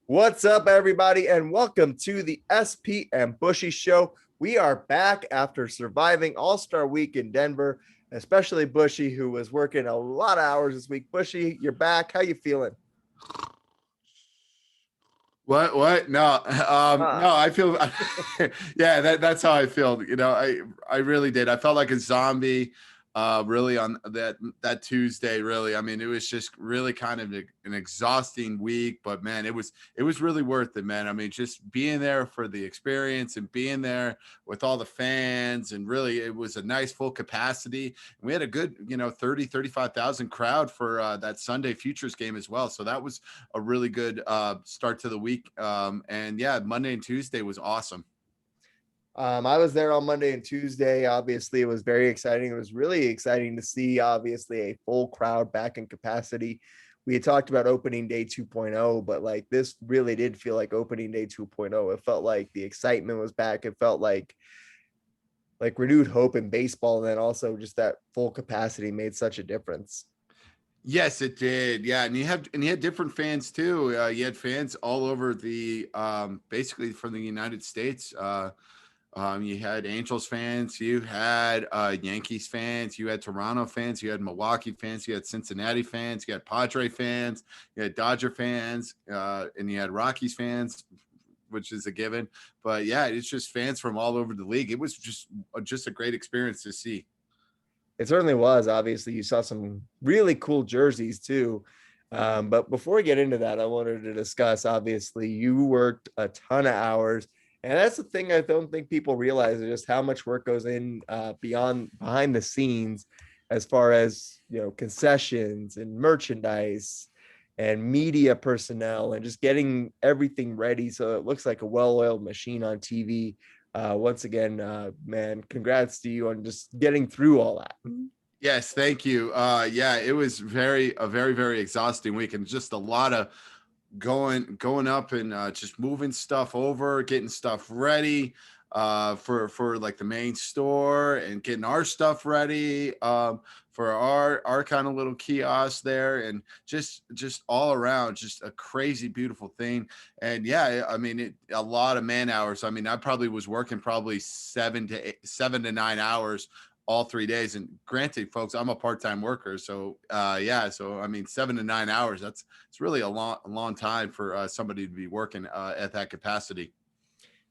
What's up, everybody, and welcome to the SP and Bushy Show. We are back after surviving All-Star Week in Denver, especially Bushy, who was working a lot of hours this week. Bushy, you're back. How you feeling? What? No, Ah, no, I feel, yeah, that's how I feel. I really did. I felt like a zombie, really on that Tuesday, really. I mean, it was just really kind of an exhausting week, but man, it was really worth it, man. I mean, just being there for the experience and being there with all the fans, and really it was a nice full capacity. And we had a good, 35,000 crowd for that Sunday futures game as well. So that was a really good start to the week. And yeah, Monday and Tuesday was awesome. I was there on Monday and Tuesday. Obviously, it was very exciting. It was really exciting to see, obviously, a full crowd back in capacity. We had talked about opening day 2.0, but like this really did feel like opening day 2.0. It felt like the excitement was back. It felt like renewed hope in baseball, and then also just that full capacity made such a difference. Yes, it did. Yeah, and you had different fans too. You had fans all over the basically from the United States. You had Angels fans, you had Yankees fans, you had Toronto fans, you had Milwaukee fans, you had Cincinnati fans, you had Padre fans, you had Dodger fans, and you had Rockies fans, which is a given. But yeah, it's just fans from all over the league. It was just a great experience to see. It certainly was. Obviously, you saw some really cool jerseys too. But before we get into that, I wanted to discuss, obviously, you worked a ton of hours. And that's the thing I don't think people realize is just how much work goes in behind the scenes as far as, concessions and merchandise and media personnel and just getting everything ready so it looks like a well-oiled machine on TV. Once again, man, congrats to you on just getting through all that. Yes, thank you. Yeah, it was a very, very exhausting week, and just a lot of going up and just moving stuff over, getting stuff ready for like the main store, and getting our stuff ready for our kind of little kiosk there, and just all around just a crazy beautiful thing. And yeah, I mean a lot of man hours. I mean, I probably was working probably 7 to 9 hours all 3 days. And granted, folks, I'm a part-time worker, so yeah, so I mean 7 to 9 hours, it's really a long time for somebody to be working at that capacity.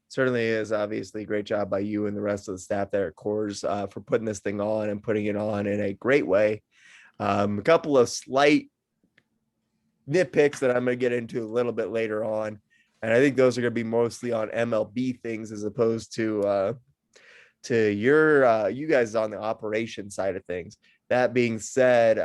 Certainly is. Obviously, great job by you and the rest of the staff there at Coors for putting this thing on and putting it on in a great way. A couple of slight nitpicks that I'm going to get into a little bit later on. And I think those are going to be mostly on MLB things as opposed to you guys on the operation side of things. That being said,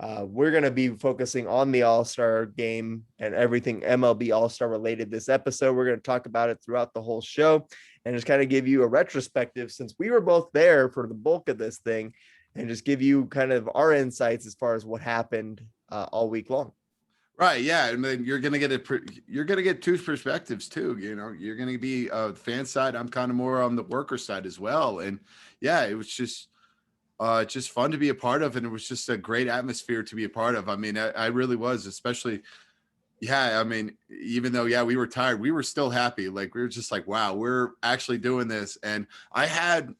we're going to be focusing on the All-Star game and everything MLB All-Star related this episode. We're going to talk about it throughout the whole show and just kind of give you a retrospective since we were both there for the bulk of this thing and just give you kind of our insights as far as what happened all week long. Right, yeah, and then you're gonna get two perspectives too. You're gonna be fan side. I'm kind of more on the worker side as well. And yeah, it was just fun to be a part of, and it was just a great atmosphere to be a part of. I mean, I really was, especially. Yeah, I mean, even though, yeah, we were tired, we were still happy. Like, we were just like, wow, we're actually doing this. And I had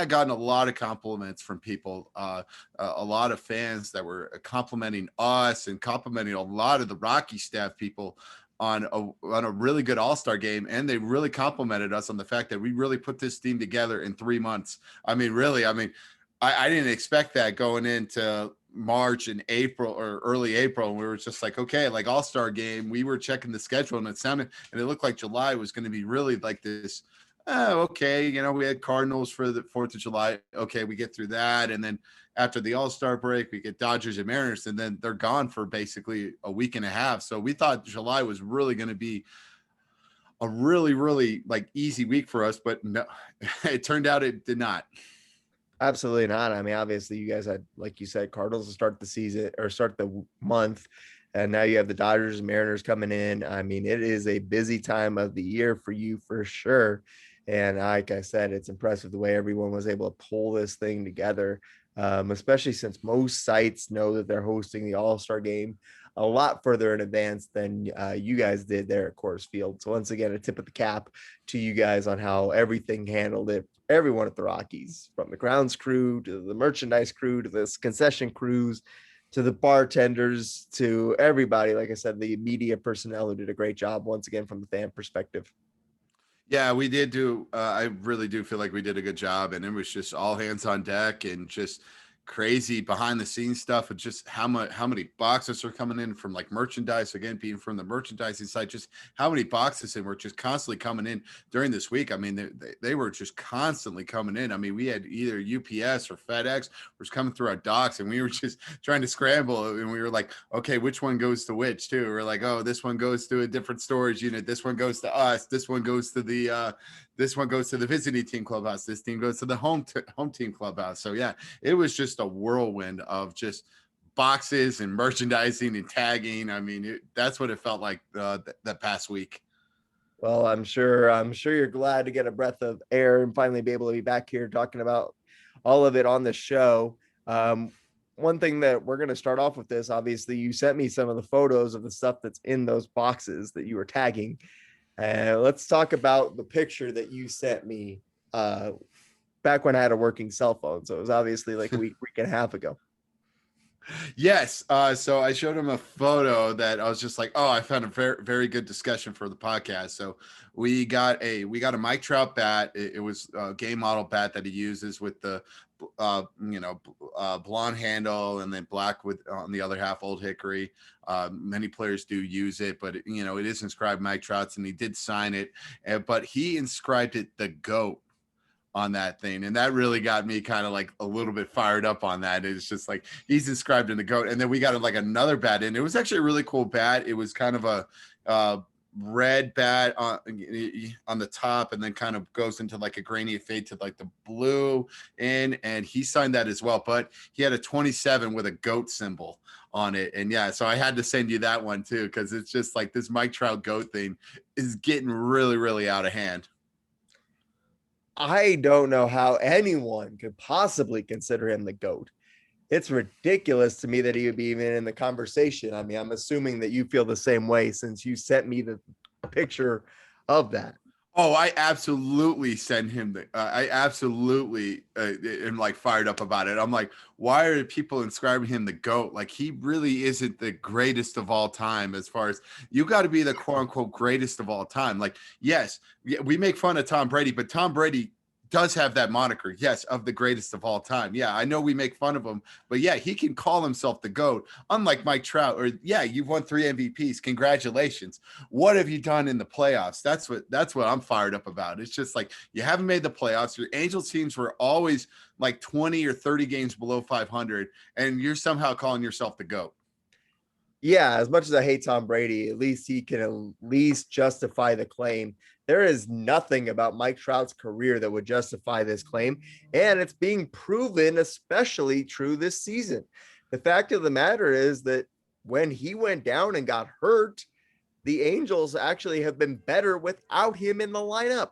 gotten a lot of compliments from people, a lot of fans that were complimenting us and complimenting a lot of the Rocky staff people on a really good All-Star game. And they really complimented us on the fact that we really put this team together in 3 months. I mean, really, I mean, I didn't expect that going into March and April or early April. And we were just like, okay, like All-Star game. We were checking the schedule, and it looked like July was going to be really like this. Oh, okay. We had Cardinals for the 4th of July. Okay, we get through that. And then after the All-Star break, we get Dodgers and Mariners, and then they're gone for basically a week and a half. So we thought July was really going to be a really, really like easy week for us, but no, it turned out it did not. Absolutely not. I mean, obviously, you guys had, like you said, Cardinals to start the season or start the month, and now you have the Dodgers and Mariners coming in. I mean, it is a busy time of the year for you for sure. And like I said, it's impressive the way everyone was able to pull this thing together, especially since most sites know that they're hosting the All-Star game. a lot further in advance than you guys did there at Coors Field. So once again, a tip of the cap to you guys on how everything handled it. Everyone at the Rockies, from the grounds crew to the merchandise crew to the concession crews to the bartenders to everybody. Like I said, the media personnel who did a great job once again from the fan perspective. Yeah, we did do. I really do feel like we did a good job, and it was just all hands on deck and just crazy behind the scenes stuff and just how many boxes are coming in from like merchandise, again being from the merchandising side, just how many boxes and were just constantly coming in during this week. I mean, they were just constantly coming in. I mean, we had either UPS or FedEx was coming through our docks, and we were just trying to scramble, and we were like, okay, which one goes to which too? We're like, oh, this one goes to a different storage unit, this one goes to us, this one goes to the visiting team clubhouse, this team goes to the home team clubhouse. So yeah, it was just a whirlwind of just boxes and merchandising and tagging. I mean, that's what it felt like that past week. Well, I'm sure you're glad to get a breath of air and finally be able to be back here talking about all of it on the show. One thing that we're going to start off with this, obviously, you sent me some of the photos of the stuff that's in those boxes that you were tagging. Let's talk about the picture that you sent me back when I had a working cell phone. So it was obviously like a week and a half ago. Yes. So I showed him a photo that I was just like, oh, I found a very, very good discussion for the podcast. So we got a Mike Trout bat. It was a game model bat that he uses with the blonde handle and then black with on the other half old hickory. Many players do use it, but it is inscribed Mike Trout's, and he did sign it, but he inscribed it the GOAT on that thing, and that really got me kind of like a little bit fired up on that. It's just like he's inscribed in the GOAT. And then we got like another bat in. It was actually a really cool bat. It was kind of a red bat on the top, and then kind of goes into like a grainy fade to like the blue and he signed that as well, but he had a 27 with a GOAT symbol on it. And yeah, so I had to send you that one too, because it's just like this Mike Trout GOAT thing is getting really, really out of hand. I don't know how anyone could possibly consider him the GOAT. It's ridiculous to me that he would be even in the conversation. I mean, I'm assuming that you feel the same way since you sent me the picture of that. Oh, I absolutely send him I absolutely am like fired up about it. I'm like, why are people inscribing him the GOAT? Like, he really isn't the greatest of all time. As far as you got to be the quote unquote greatest of all time. Like, yes, we make fun of Tom Brady, but Tom Brady does have that moniker, yes, of the greatest of all time. Yeah, I know we make fun of him, but yeah, he can call himself the GOAT, unlike Mike Trout. Or yeah, you've won 3 MVPs. Congratulations. What have you done in the playoffs? That's what I'm fired up about. It's just like, you haven't made the playoffs. Your Angels teams were always like 20 or 30 games below 500, and you're somehow calling yourself the GOAT. Yeah, as much as I hate Tom Brady, at least he can at least justify the claim. There is nothing about Mike Trout's career that would justify this claim, and it's being proven especially true this season. The fact of the matter is that when he went down and got hurt, the Angels actually have been better without him in the lineup.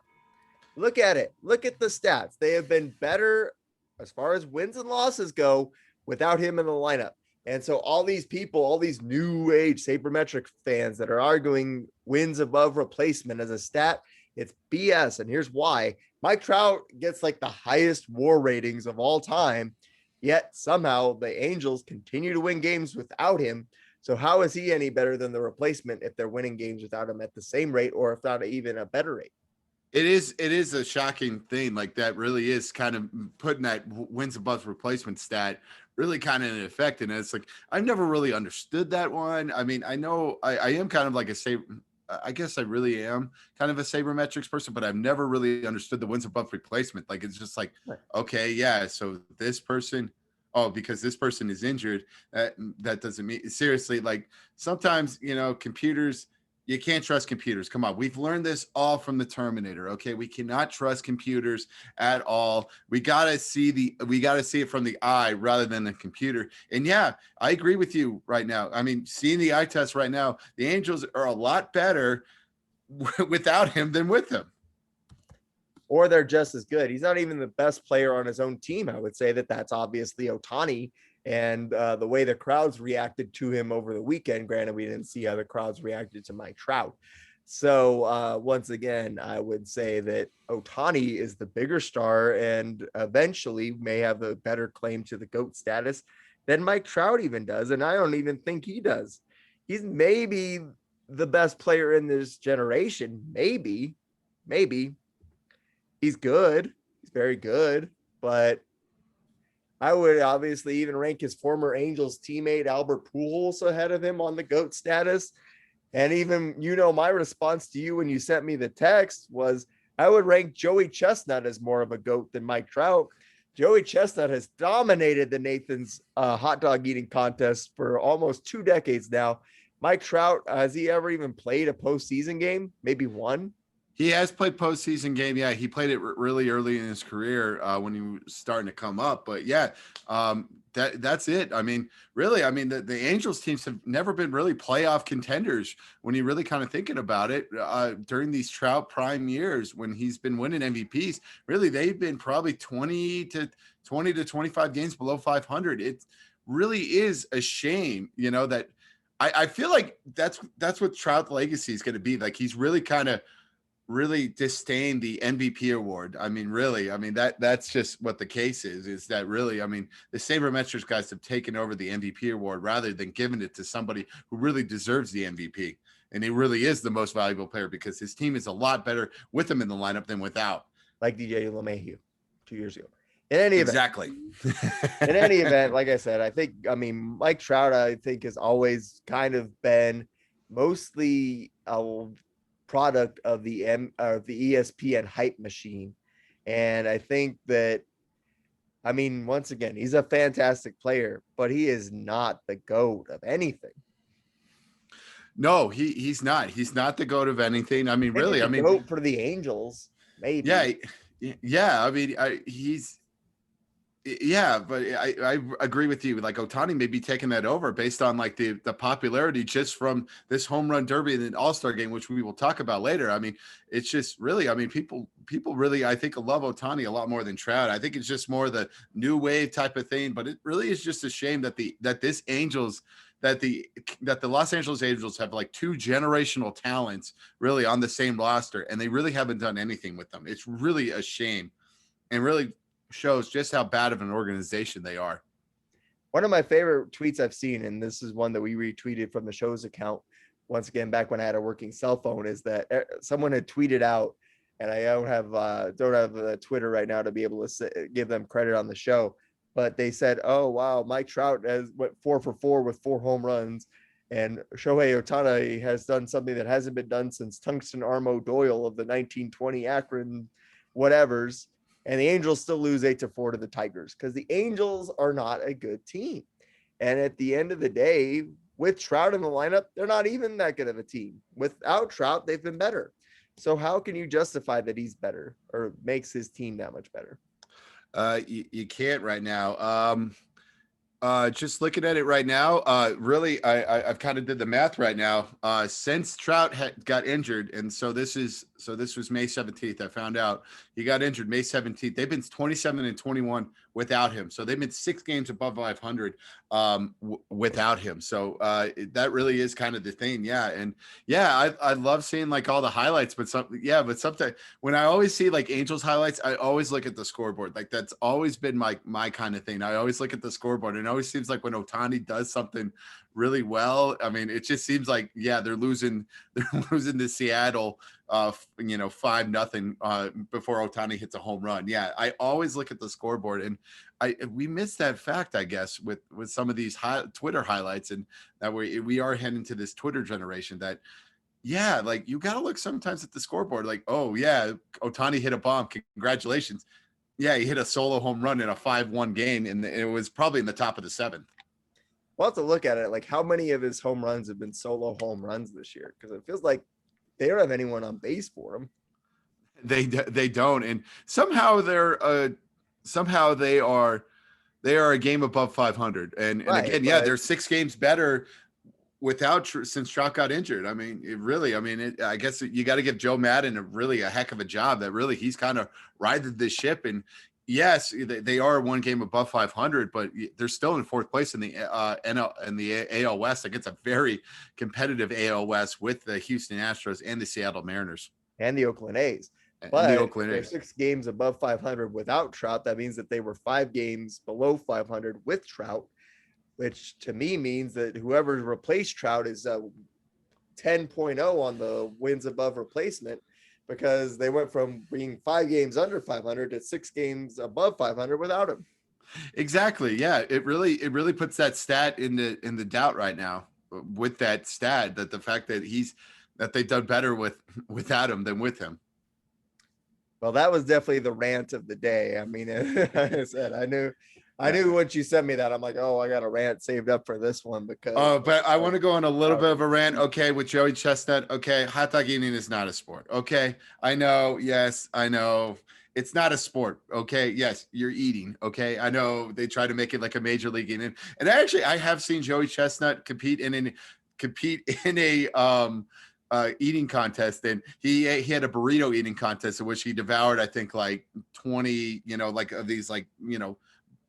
Look at it. Look at the stats. They have been better as far as wins and losses go without him in the lineup. And so all these people, all these new age sabermetric fans that are arguing wins above replacement as a stat, it's BS. And here's why. Mike Trout gets like the highest WAR ratings of all time, yet somehow the Angels continue to win games without him. So how is he any better than the replacement if they're winning games without him at the same rate, or if not even a better rate? It is a shocking thing. Like, that really is kind of putting that wins above replacement stat really kind of in effect. And it's like, I've never really understood that one. I mean, I know I am kind of like I guess I really am kind of a sabermetrics person, but I've never really understood the wins above replacement. Like, it's just like, okay, yeah, so this person, oh, because this person is injured, that doesn't mean, seriously, like, sometimes, computers, you can't trust computers. Come on. We've learned this all from the Terminator. Okay. We cannot trust computers at all. We got to see it from the eye rather than the computer. And yeah, I agree with you right now. I mean, seeing the eye test right now, the Angels are a lot better without him than with him. Or they're just as good. He's not even the best player on his own team. I would say that's obviously Ohtani. And the way the crowds reacted to him over the weekend, granted, we didn't see how the crowds reacted to Mike Trout. So once again, I would say that Ohtani is the bigger star and eventually may have a better claim to the GOAT status than Mike Trout even does. And I don't even think he does. He's maybe the best player in this generation. Maybe. He's good. He's very good. But I would obviously even rank his former Angels teammate Albert Pujols ahead of him on the GOAT status. And even, my response to you when you sent me the text was I would rank Joey Chestnut as more of a GOAT than Mike Trout. Joey Chestnut has dominated the Nathan's hot dog eating contest for almost 2 decades now. Mike Trout, has he ever even played a postseason game? Maybe one? He has played postseason game. Yeah, he played it really early in his career when he was starting to come up. But yeah, that's it. I mean, really, the Angels teams have never been really playoff contenders when you really kind of thinking about it. During these Trout prime years when he's been winning MVPs, really they've been probably 20 to 25 games below 500. It really is a shame, that I feel like that's what Trout's legacy is going to be. Like he's really kind of really disdain the MVP award. That's just what the case is that really, the sabermetrics guys have taken over the MVP award rather than giving it to somebody who really deserves the MVP. And he really is the most valuable player because his team is a lot better with him in the lineup than without. Like DJ LeMahieu 2 years ago. In any event, exactly. In any event, like I said, Mike Trout, I think has always kind of been mostly a product of the ESPN hype machine. And I think that, once again, he's a fantastic player, but he is not the GOAT of anything. No, he's not. He's not the GOAT of anything. Really, GOAT for the Angels, maybe. Yeah. But I agree with you. Like Ohtani may be taking that over based on like the popularity just from this home run derby and an All-Star game, which we will talk about later. It's just really, people really, I think, love Ohtani a lot more than Trout. I think it's just more the new wave type of thing, but it really is just a shame that the Los Angeles Angels have like 2 generational talents really on the same roster, and they really haven't done anything with them. It's really a shame and really shows just how bad of an organization they are. One of my favorite tweets I've seen, and this is one that we retweeted from the show's account, once again, back when I had a working cell phone, is that someone had tweeted out, and I don't have Twitter right now to be able to give them credit on the show, but they said, oh, wow, Mike Trout has went 4 for 4 with 4 home runs, and Shohei Ohtani has done something that hasn't been done since Tungsten Armo Doyle of the 1920 Akron whatevers. And the Angels still lose 8-4 to the Tigers because the Angels are not a good team. And at the end of the day, with Trout in the lineup, they're not even that good of a team. Without Trout, they've been better. So how can you justify that he's better or makes his team that much better? You can't right now. Just looking at it right now, really, I've kind of did the math right now. Since Trout got injured, and so this was May 17th. I found out he got injured May 17th. They've been 27-21 without him. So they've been 6 games above 500 without him. So that really is kind of the thing. Yeah. And yeah, I love seeing like all the highlights, but sometimes when I always see like Angels highlights, I always look at the scoreboard. Like that's always been my kind of thing. I always look at the scoreboard, and it always seems like when Ohtani does something really well, it just seems like, yeah, they're losing to Seattle 5-0 before Ohtani hits a home run. Yeah, I always look at the scoreboard, and we missed that fact, I guess, with some of these Twitter highlights, and that we are heading to this Twitter generation that, yeah, like you got to look sometimes at the scoreboard, like, oh yeah, Ohtani hit a bomb, congratulations. Yeah, he hit a solo home run in a 5-1 game, and it was probably in the top of the 7th. We'll have to look at it, like how many of his home runs have been solo home runs this year, because it feels like they don't have anyone on base for him. They don't, and somehow they are a game above 500, and Right, again, yeah, they're 6 games better since Trout got injured. I guess you got to give Joe Madden a heck of a job. That really he's kind of righted this ship, and Yes, they are one game above 500, but they're still in fourth place in the AL West. Like, it's a very competitive AL West with the Houston Astros and the Seattle Mariners and the Oakland A's. and the But Oakland they're A's. 6 games above 500 without Trout. That means that they were 5 games below 500 with Trout, which to me means that whoever replaced Trout is 10.0 on the wins above replacement, because they went from being 5 games under 500 to 6 games above 500 without him. Exactly. Yeah, it really puts that stat in the doubt right now with that stat, that the fact that they've done better without him than with him. Well, that was definitely the rant of the day. I mean, like I said, I knew once you sent me that, I'm like, oh, I got a rant saved up for this one because. Oh, but I want to go on a little bit of a rant. Okay, with Joey Chestnut. Okay, hot dog eating is not a sport. Okay, I know. Yes, I know. It's not a sport. Okay, yes, you're eating. Okay, I know they try to make it like a major league eating, and actually, I have seen Joey Chestnut compete in a eating contest, and he had a burrito eating contest in which he devoured, I think, like 20, like of these, like,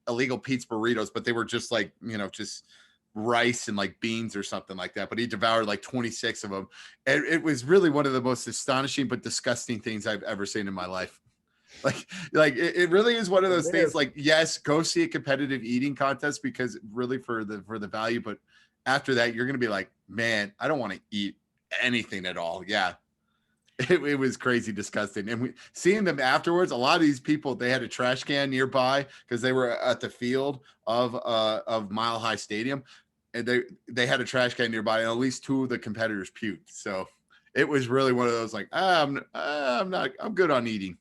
illegal Pete's burritos, but they were just like, just rice and like beans or something like that. But he devoured like 26 of them. And it was really one of the most astonishing but disgusting things I've ever seen in my life. Like it really is one of those things. Like, yes, go see a competitive eating contest because really for the value, but after that, you're gonna be like, man, I don't want to eat anything at all. Yeah. It was crazy disgusting. And seeing them afterwards, a lot of these people, they had a trash can nearby because they were at the field of Mile High Stadium, and they had a trash can nearby, and at least 2 of the competitors puked. So it was really one of those like, I'm good on eating.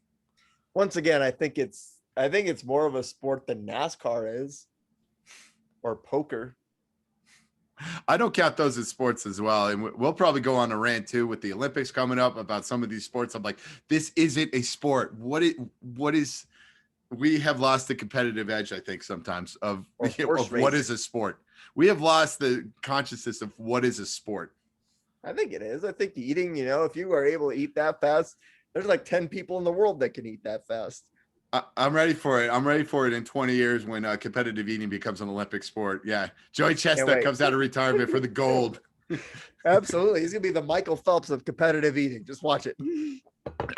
Once again, I think it's more of a sport than NASCAR is, or poker. I don't count those as sports as well. And we'll probably go on a rant too with the Olympics coming up about some of these sports. I'm like, this isn't a sport. What is, we have lost the competitive edge, I think, sometimes of what is a sport. We have lost the consciousness of what is a sport. I think it is. I think eating, if you are able to eat that fast, there's like 10 people in the world that can eat that fast. I'm ready for it. I'm ready for it in 20 years when competitive eating becomes an Olympic sport. Yeah. Joey Chestnut comes out of retirement for the gold. Absolutely. He's going to be the Michael Phelps of competitive eating. Just watch it.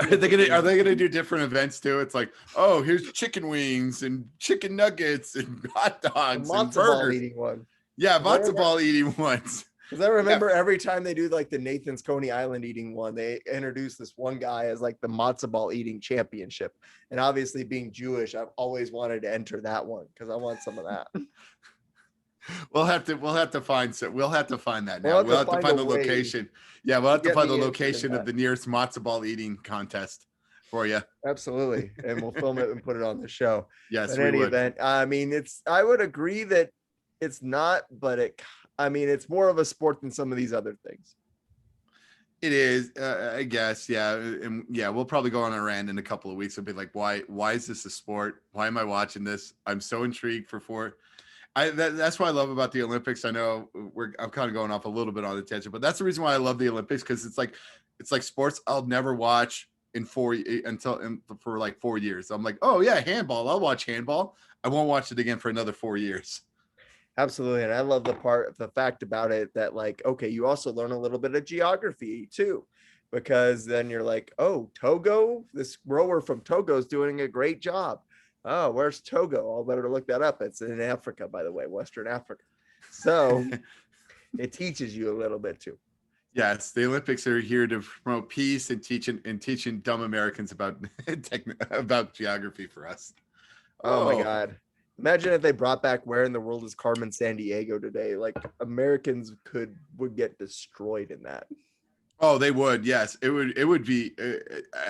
Are they gonna do different events too? It's like, oh, here's chicken wings and chicken nuggets and hot dogs and burgers. Eating one. Yeah, matzo ball eating ones. Because I remember every time they do like the Nathan's Coney Island eating one, they introduce this one guy as like the matzo ball eating championship. And obviously, being Jewish, I've always wanted to enter that one because I want some of that. We'll have to find that now. We'll have to find the location. Yeah, we'll have to find the location of the nearest matzo ball eating contest for you. Absolutely, and we'll film it and put it on the show. Yes, in any event, I mean, I would agree that it's not, but it's more of a sport than some of these other things. It is, I guess. Yeah. And yeah, we'll probably go on a rant in a couple of weeks. It'll be like, why is this a sport? Why am I watching this? I'm so intrigued that's what I love about the Olympics. I know I'm kind of going off a little bit on the tangent, but that's the reason why I love the Olympics. Cause it's like sports I'll never watch for like 4 years. I'm like, oh yeah, handball. I'll watch handball. I won't watch it again for another 4 years. Absolutely. And I love the fact about it that, like, okay, you also learn a little bit of geography too, because then you're like, oh, Togo, this rower from Togo is doing a great job. Oh, where's Togo? I'll better look that up. It's in Africa, by the way, Western Africa. So it teaches you a little bit too. Yes, the Olympics are here to promote peace and teaching dumb Americans about geography for us. Oh my God. Imagine if they brought back Where in the World is Carmen Sandiego today. Like, Americans would get destroyed in that. Oh, they would. Yes, it would be.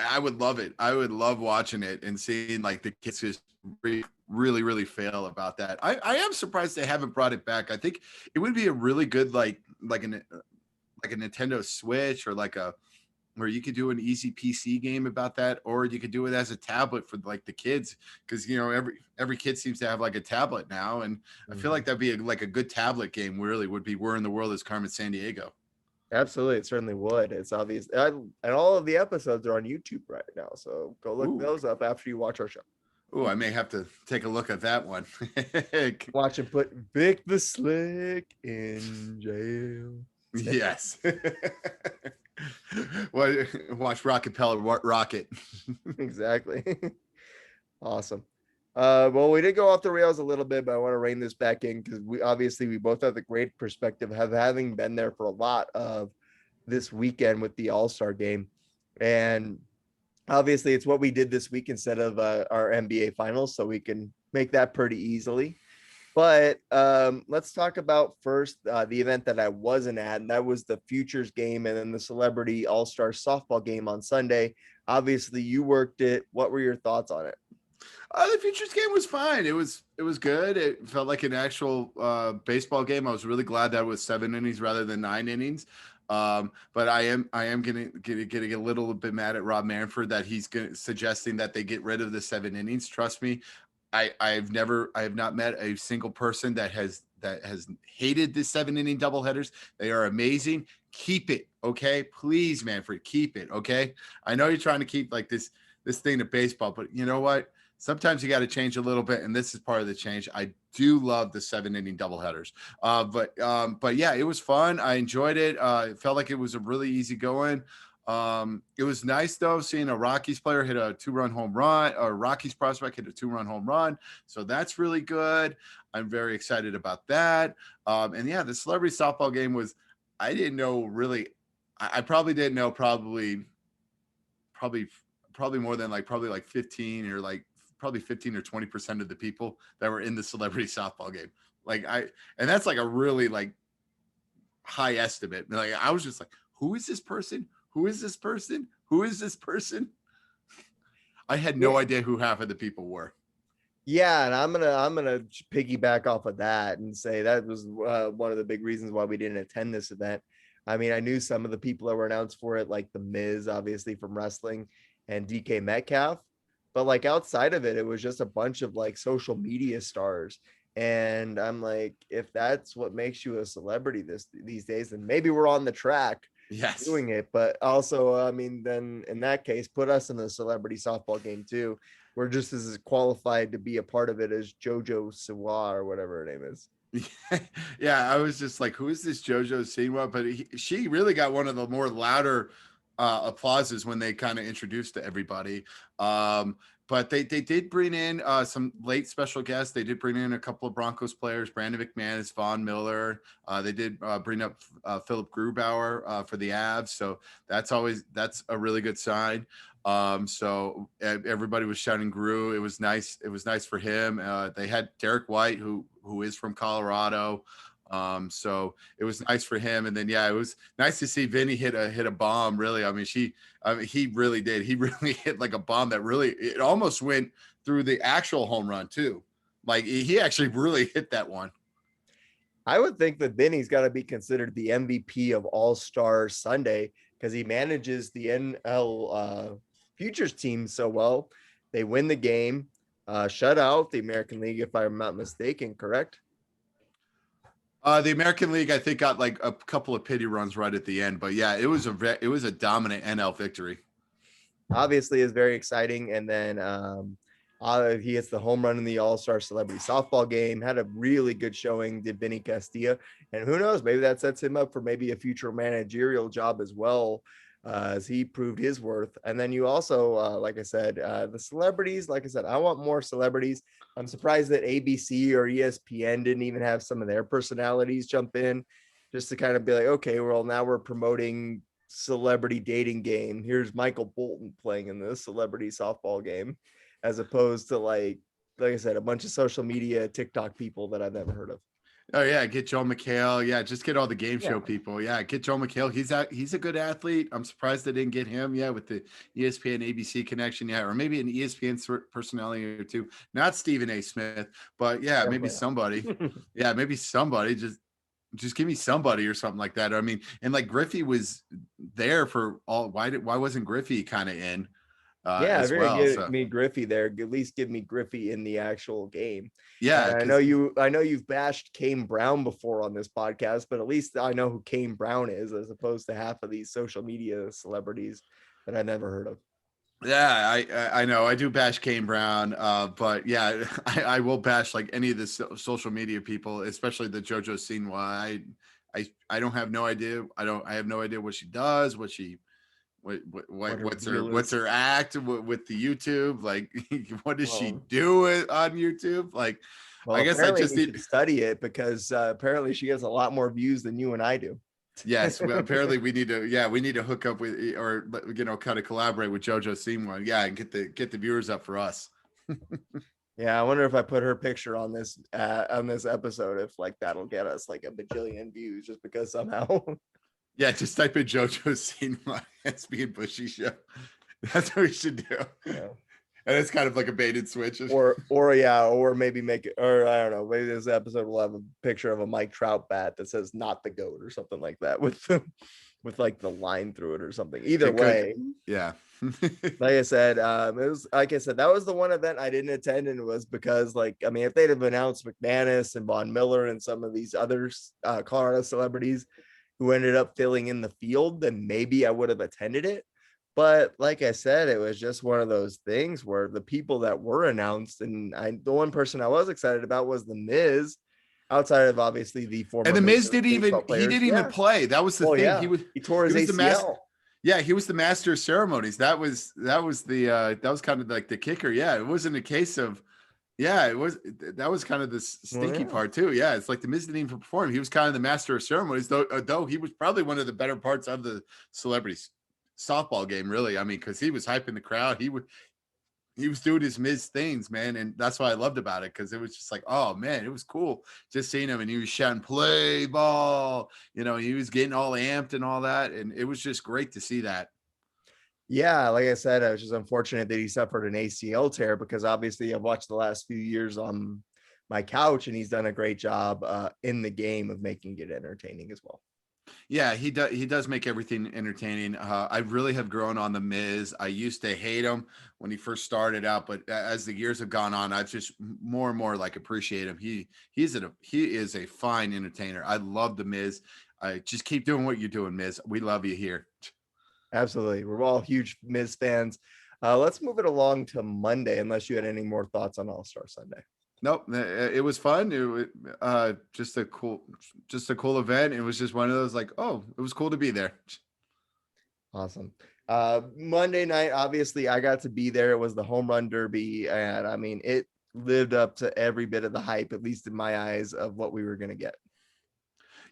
I would love it. I would love watching it and seeing like the kids just really, really fail about that. I am surprised they haven't brought it back. I think it would be a really good like a Nintendo Switch or where you could do an easy PC game about that, or you could do it as a tablet for like the kids, because every kid seems to have like a tablet now, and I feel like that'd be a good tablet game. Really, would be Where in the World is Carmen Sandiego. Absolutely, it certainly would. It's obvious, and all of the episodes are on YouTube right now, so go look those up after you watch our show. Oh, I may have to take a look at that one. Watch him put Vic the Slick in jail. Yes. Well, watch Rocket Pellet Rocket. Exactly. Awesome. Well, we did go off the rails a little bit, but I want to rein this back in because we both have the great perspective of having been there for a lot of this weekend with the All-Star game. And obviously it's what we did this week instead of our NBA finals, so we can make that pretty easily. But let's talk about first the event that I wasn't at, and that was the Futures game and then the Celebrity All-Star softball game on Sunday. Obviously, you worked it. What were your thoughts on it? The Futures game was fine. It was good. It felt like an actual baseball game. I was really glad that it was 7 innings rather than 9 innings. But I am getting a little bit mad at Rob Manfred that he's suggesting that they get rid of the 7 innings. Trust me, I have not met a single person that has hated the 7-inning doubleheaders. They are amazing. Keep it, okay? Please, Manfred, keep it, okay? I know you're trying to keep like this thing to baseball, but you know what? Sometimes you got to change a little bit, and this is part of the change. I do love the 7-inning doubleheaders, but yeah, it was fun. I enjoyed it. It felt like it was a really easy going. It was nice though seeing a Rockies player hit a 2-run home run, or Rockies prospect hit a 2-run home run. So that's really good. I'm very excited about that. And yeah, the celebrity softball game was. I didn't know really. I probably didn't know probably more than probably 15 or probably 15 or 20% of the people that were in the celebrity softball game. And that's like a really high estimate. Like I was just like, who is this person? Who is this person? Who is this person? I had no idea who half of the people were. Yeah, and I'm gonna piggyback off of that and say that was one of the big reasons why we didn't attend this event. I mean, I knew some of the people that were announced for it, like the Miz, obviously from wrestling, and DK Metcalf, but outside of it, it was just a bunch of social media stars. And I'm like, if that's what makes you a celebrity these days, then maybe we're on the track doing it. But also, I mean, then in that case, put us in the celebrity softball game too. We're just as qualified to be a part of it as JoJo Siwa or whatever her name is. Yeah, I was just like, who is this JoJo Siwa? But she really got one of the more louder applauses when they kind of introduced to everybody. But they did bring in some late special guests. They did bring in a couple of Broncos players, Brandon McManus, Von Miller. They did bring up Philip Grubauer for the Avs. So that's a really good sign. So everybody was shouting Gru. It was nice. It was nice for him. They had Derek White, who is from Colorado. So it was nice for him. And then, yeah, it was nice to see Vinny hit a bomb. Really. I mean, he really did. He really hit like a bomb that really, it almost went through the actual home run too. Like he actually really hit that one. I would think that Vinny's got to be considered the MVP of All-Star Sunday because he manages the NL Futures team so well. They win the game, shut out the American League, if I'm not mistaken, correct? The American League, I think, got like a couple of pity runs right at the end, but yeah, it was a dominant NL victory. Obviously, is very exciting. And then he hits the home run in the All-Star Celebrity Softball game. Had a really good showing, did Vinny Castilla, and who knows, maybe that sets him up for maybe a future managerial job as well. As he proved his worth. And then you also, like I said, the celebrities, like I said, I want more celebrities. I'm surprised that ABC or ESPN didn't even have some of their personalities jump in just to kind of be like, okay, well, now we're promoting celebrity dating game. Here's Michael Bolton playing in this celebrity softball game, as opposed to like I said, a bunch of social media TikTok people that I've never heard of. Oh yeah, get Joe McHale. Yeah, just get all the game show people. Yeah, get Joe McHale. He's a good athlete. I'm surprised they didn't get him. Yeah, with the ESPN ABC connection. Yeah, or maybe an ESPN personality or two. Not Stephen A. Smith, but yeah, maybe somebody. Yeah, maybe somebody. Just give me somebody or something like that. I mean, and like Griffey was there for all. Why wasn't Griffey kind of in? If you're gonna give me Griffey there, at least give me Griffey in the actual game. Yeah, and I know you've bashed Kane Brown before on this podcast, but at least I know who Kane Brown is, as opposed to half of these social media celebrities that I never heard of. Yeah, I know. I do bash Kane Brown, but yeah, I will bash like any of the social media people, especially the JoJo Siwa. I don't have no idea. I have no idea what she does, What her what's deal her is. act with the YouTube. Like, what does she Well, do on YouTube? Like, well, I guess I apparently just you need. should study it because apparently she has a lot more views than you and I do. Yes, well, apparently we need to. Yeah, we need to hook up with, or kind of collaborate with JoJo Siwa. Yeah, and get the viewers up for us. Yeah, I wonder if I put her picture on this episode, if like that'll get us like a bajillion views just because somehow. Yeah, just type in JoJo Siwa SB and Bushy show. That's what we should do. Yeah. And it's kind of like a baited switch. Or yeah, or maybe make it, or I don't know, maybe this episode will have a picture of a Mike Trout bat that says "not the goat" or something like that with like the line through it or something. Either It could, way, yeah. like I said, it was like I said, that was the one event I didn't attend, and it was because like I mean, if they'd have announced McManus and Von Miller and some of these other Colorado celebrities who ended up filling in the field, then maybe I would have attended it. But like I said, it was just one of those things where the people that were announced, and the one person I was excited about was the Miz, outside of obviously the And former the Miz Major League didn't even Baseball players. he didn't even Yeah, play. That was the well, thing. yeah, he tore He his was the master. ACL. Yeah, he was the master of ceremonies. That was kind of like the kicker. Yeah, it wasn't a case of, yeah, it was, that was kind of the Well, stinky yeah. part too. Yeah, it's like the Miz didn't even perform. He was kind of the master of ceremonies, though he was probably one of the better parts of the celebrities softball game, really. I mean, because he was hyping the crowd. He was doing his Miz things, man, and that's what I loved about it, because it was just like, oh man, it was cool just seeing him, and he was shouting "play ball," he was getting all amped and all that, and it was just great to see that. Yeah, like I said, I was just unfortunate that he suffered an ACL tear because obviously I've watched the last few years on my couch and he's done a great job in the game of making it entertaining as well. Yeah, he does. He does make everything entertaining. I really have grown on the Miz. I used to hate him when he first started out, but as the years have gone on, I've just more and more like appreciate him. He is a fine entertainer. I love the Miz. I just keep doing what you're doing, Miz. We love you here. Absolutely. We're all huge Miz fans. Let's move it along to Monday, unless you had any more thoughts on All-Star Sunday. Nope, it was fun. It was just a cool event. It was just one of those like, oh, it was cool to be there. Awesome. Monday night, obviously, I got to be there. It was the home run derby, and I mean, it lived up to every bit of the hype, at least in my eyes, of what we were going to get.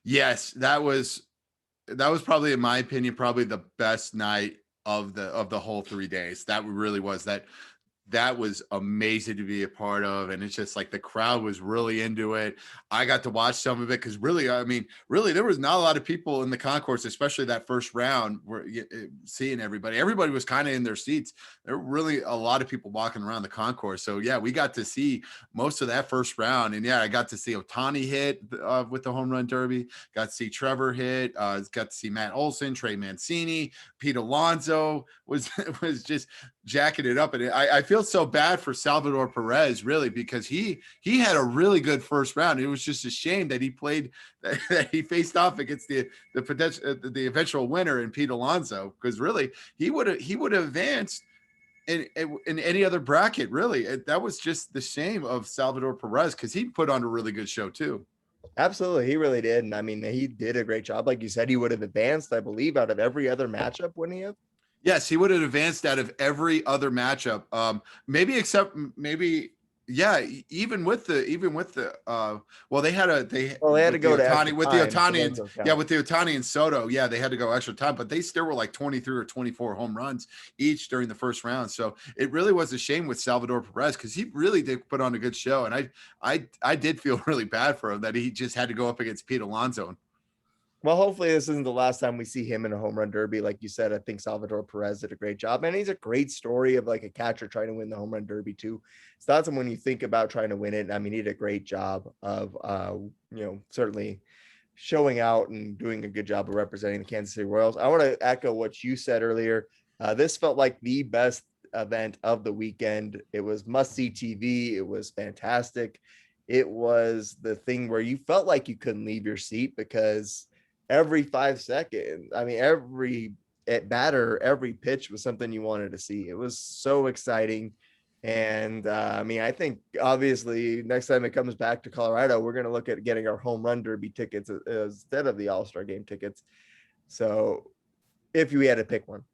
Yes, that was probably, in my opinion, probably the best night of the whole 3 days. That really was. That was amazing to be a part of, and it's just like the crowd was really into it. I got to watch some of it because really, I mean, really, there was not a lot of people in the concourse, especially that first round, where seeing everybody was kind of in their seats. There were really a lot of people walking around the concourse, so yeah, we got to see most of that first round. And yeah, I got to see Ohtani hit with the home run derby, got to see Trevor hit, got to see Matt Olson, Trey Mancini, Pete Alonso was was just jacking it up. And I feel so bad for Salvador Perez, really, because he had a really good first round. It was just a shame that he played that he faced off against the potential the eventual winner in Pete Alonso, because really he would have advanced in any other bracket. Really, that was just the shame of Salvador Perez, because he put on a really good show too. Absolutely, he really did, and I mean, he did a great job. Like you said, he would have advanced, I believe, out of every other matchup, wouldn't he have? Yes, he would have advanced out of every other matchup. Maybe except maybe, yeah, well, they Well, they had to with the go to extra Otani time, so those and don't yeah, count. with the Otani and Soto, yeah, they had to go extra time, but they still were like 23 or 24 home runs each during the first round. So it really was a shame with Salvador Perez, because he really did put on a good show, and I did feel really bad for him that he just had to go up against Pete Alonso. Well, hopefully this isn't the last time we see him in a home run derby. Like you said, I think Salvador Perez did a great job. And he's a great story of like a catcher trying to win the home run derby too. It's not someone you think about trying to win it. I mean, he did a great job of certainly showing out and doing a good job of representing the Kansas City Royals. I want to echo what you said earlier. This felt like the best event of the weekend. It was must-see TV. It was fantastic. It was the thing where you felt like you couldn't leave your seat because every 5 seconds, I mean, every at batter every pitch was something you wanted to see. It was so exciting. And I mean, I think obviously next time it comes back to Colorado, we're going to look at getting our home run derby tickets instead of the All-Star game tickets. So if you had to pick one.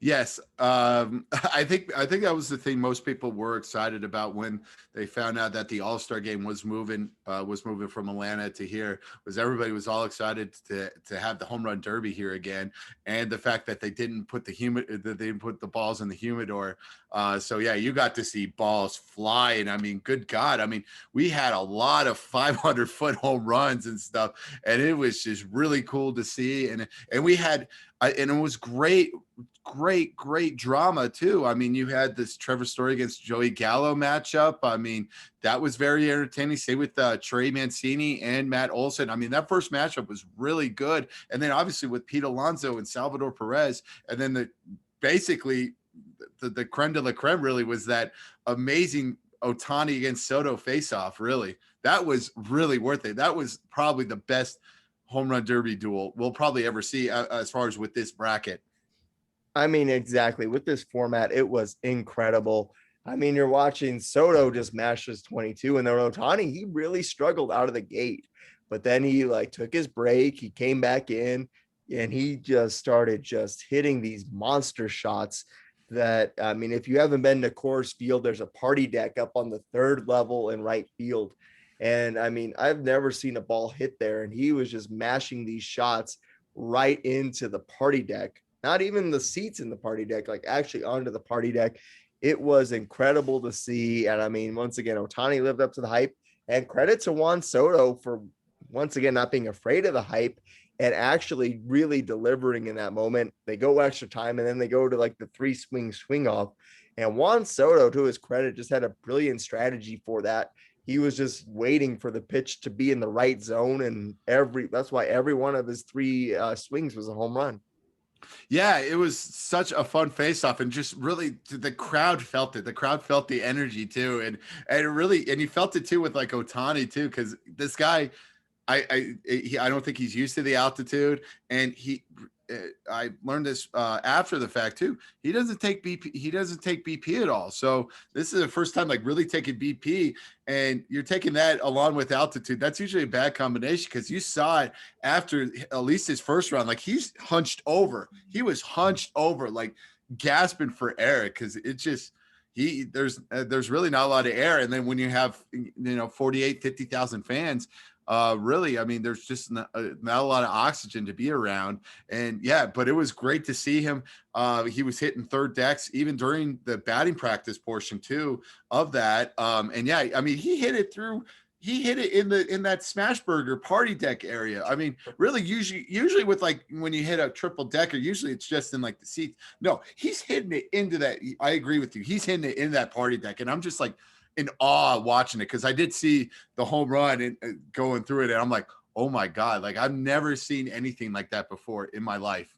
Yes, I think that was the thing most people were excited about when they found out that the All-Star game was moving from Atlanta to here. Was everybody was all excited to have the home run derby here again, and the fact that they didn't put the balls in the humidor. So yeah, you got to see balls flying. I mean, good God! I mean, we had a lot of 500-foot home runs and stuff, and it was just really cool to see. And we had, and it was great drama too. I mean, you had this Trevor Story against Joey Gallo matchup. I mean, that was very entertaining. Same with Trey Mancini and Matt Olson. I mean, that first matchup was really good. And then obviously with Pete Alonso and Salvador Perez, and then basically the creme de la creme really was that amazing Ohtani against Soto face-off. Really, that was really worth it. That was probably the best home run derby duel we'll probably ever see as far as with this bracket. I mean, exactly. With this format, it was incredible. I mean, you're watching Soto just mash his 22, and then Ohtani, he really struggled out of the gate. But then he like took his break, he came back in, and he just started just hitting these monster shots that, I mean, if you haven't been to Coors Field, there's a party deck up on the third level in right field. And I mean, I've never seen a ball hit there, and he was just mashing these shots right into the party deck, not even the seats in the party deck, like actually onto the party deck. It was incredible to see. And I mean, once again, Ohtani lived up to the hype, and credit to Juan Soto for once again not being afraid of the hype and actually really delivering in that moment. They go extra time, and then they go to like the 3-swing off. And Juan Soto, to his credit, just had a brilliant strategy for that. He was just waiting for the pitch to be in the right zone, and that's why every one of his 3 swings was a home run. Yeah, it was such a fun face-off, and just really the crowd felt it. The crowd felt the energy too, and it really, and you felt it too with like Ohtani too, because this guy, I don't think he's used to the altitude, and I learned this after the fact too. He doesn't take BP. He doesn't take BP at all. So this is the first time like really taking BP, and you're taking that along with altitude. That's usually a bad combination, because you saw it after at least his first round. Like he's hunched over. He was hunched over, like gasping for air, because it just there's really not a lot of air. And then when you have 50,000 fans. Really, I mean, there's just not a lot of oxygen to be around. And yeah, but it was great to see him. He was hitting third decks even during the batting practice portion too of that. And yeah, I mean, he hit it in that smash burger party deck area. I mean, really, usually with like when you hit a triple decker, usually it's just in like the seats. No, he's hitting it into that. I agree with you. He's hitting it in that party deck. And I'm just like, in awe watching it, because I did see the home run and going through it, and I'm like, oh my God, like I've never seen anything like that before in my life.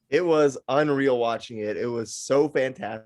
It was unreal watching it. It was so fantastic.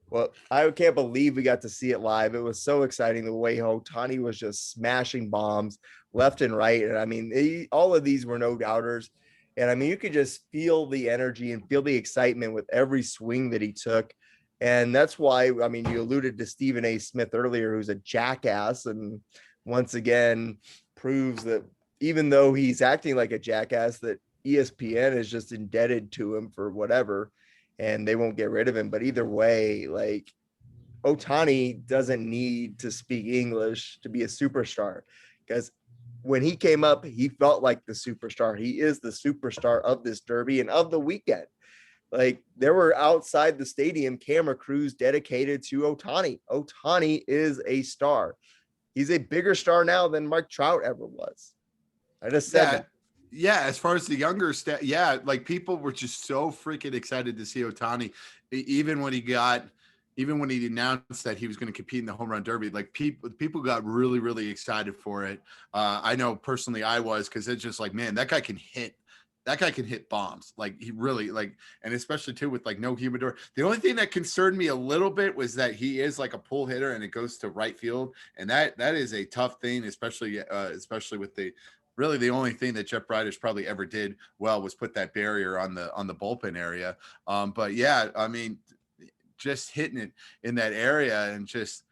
Well, I can't believe we got to see it live. It was so exciting the way Ohtani was just smashing bombs left and right. And I mean, all of these were no doubters. And I mean, you could just feel the energy and feel the excitement with every swing that he took. And that's why, I mean, you alluded to Stephen A. Smith earlier, who's a jackass. And once again, proves that even though he's acting like a jackass, that ESPN is just indebted to him for whatever, and they won't get rid of him. But either way, like Ohtani doesn't need to speak English to be a superstar, because when he came up, he felt like the superstar. He is the superstar of this derby and of the weekend. Like there were outside the stadium camera crews dedicated to Ohtani. Ohtani is a star. He's a bigger star now than Mike Trout ever was. I just said that. Yeah, as far as the younger like people were just so freaking excited to see Ohtani, even when he announced that he was going to compete in the home run derby. Like people got really, really excited for it. I know personally I was, because it's just like, man, that guy can hit bombs. Like he really like, and especially too with like no humidor. The only thing that concerned me a little bit was that he is like a pull hitter and it goes to right field. And that is a tough thing, especially with the really the only thing that Jeff Briders probably ever did well was put that barrier on the bullpen area. But yeah, I mean, just hitting it in that area and just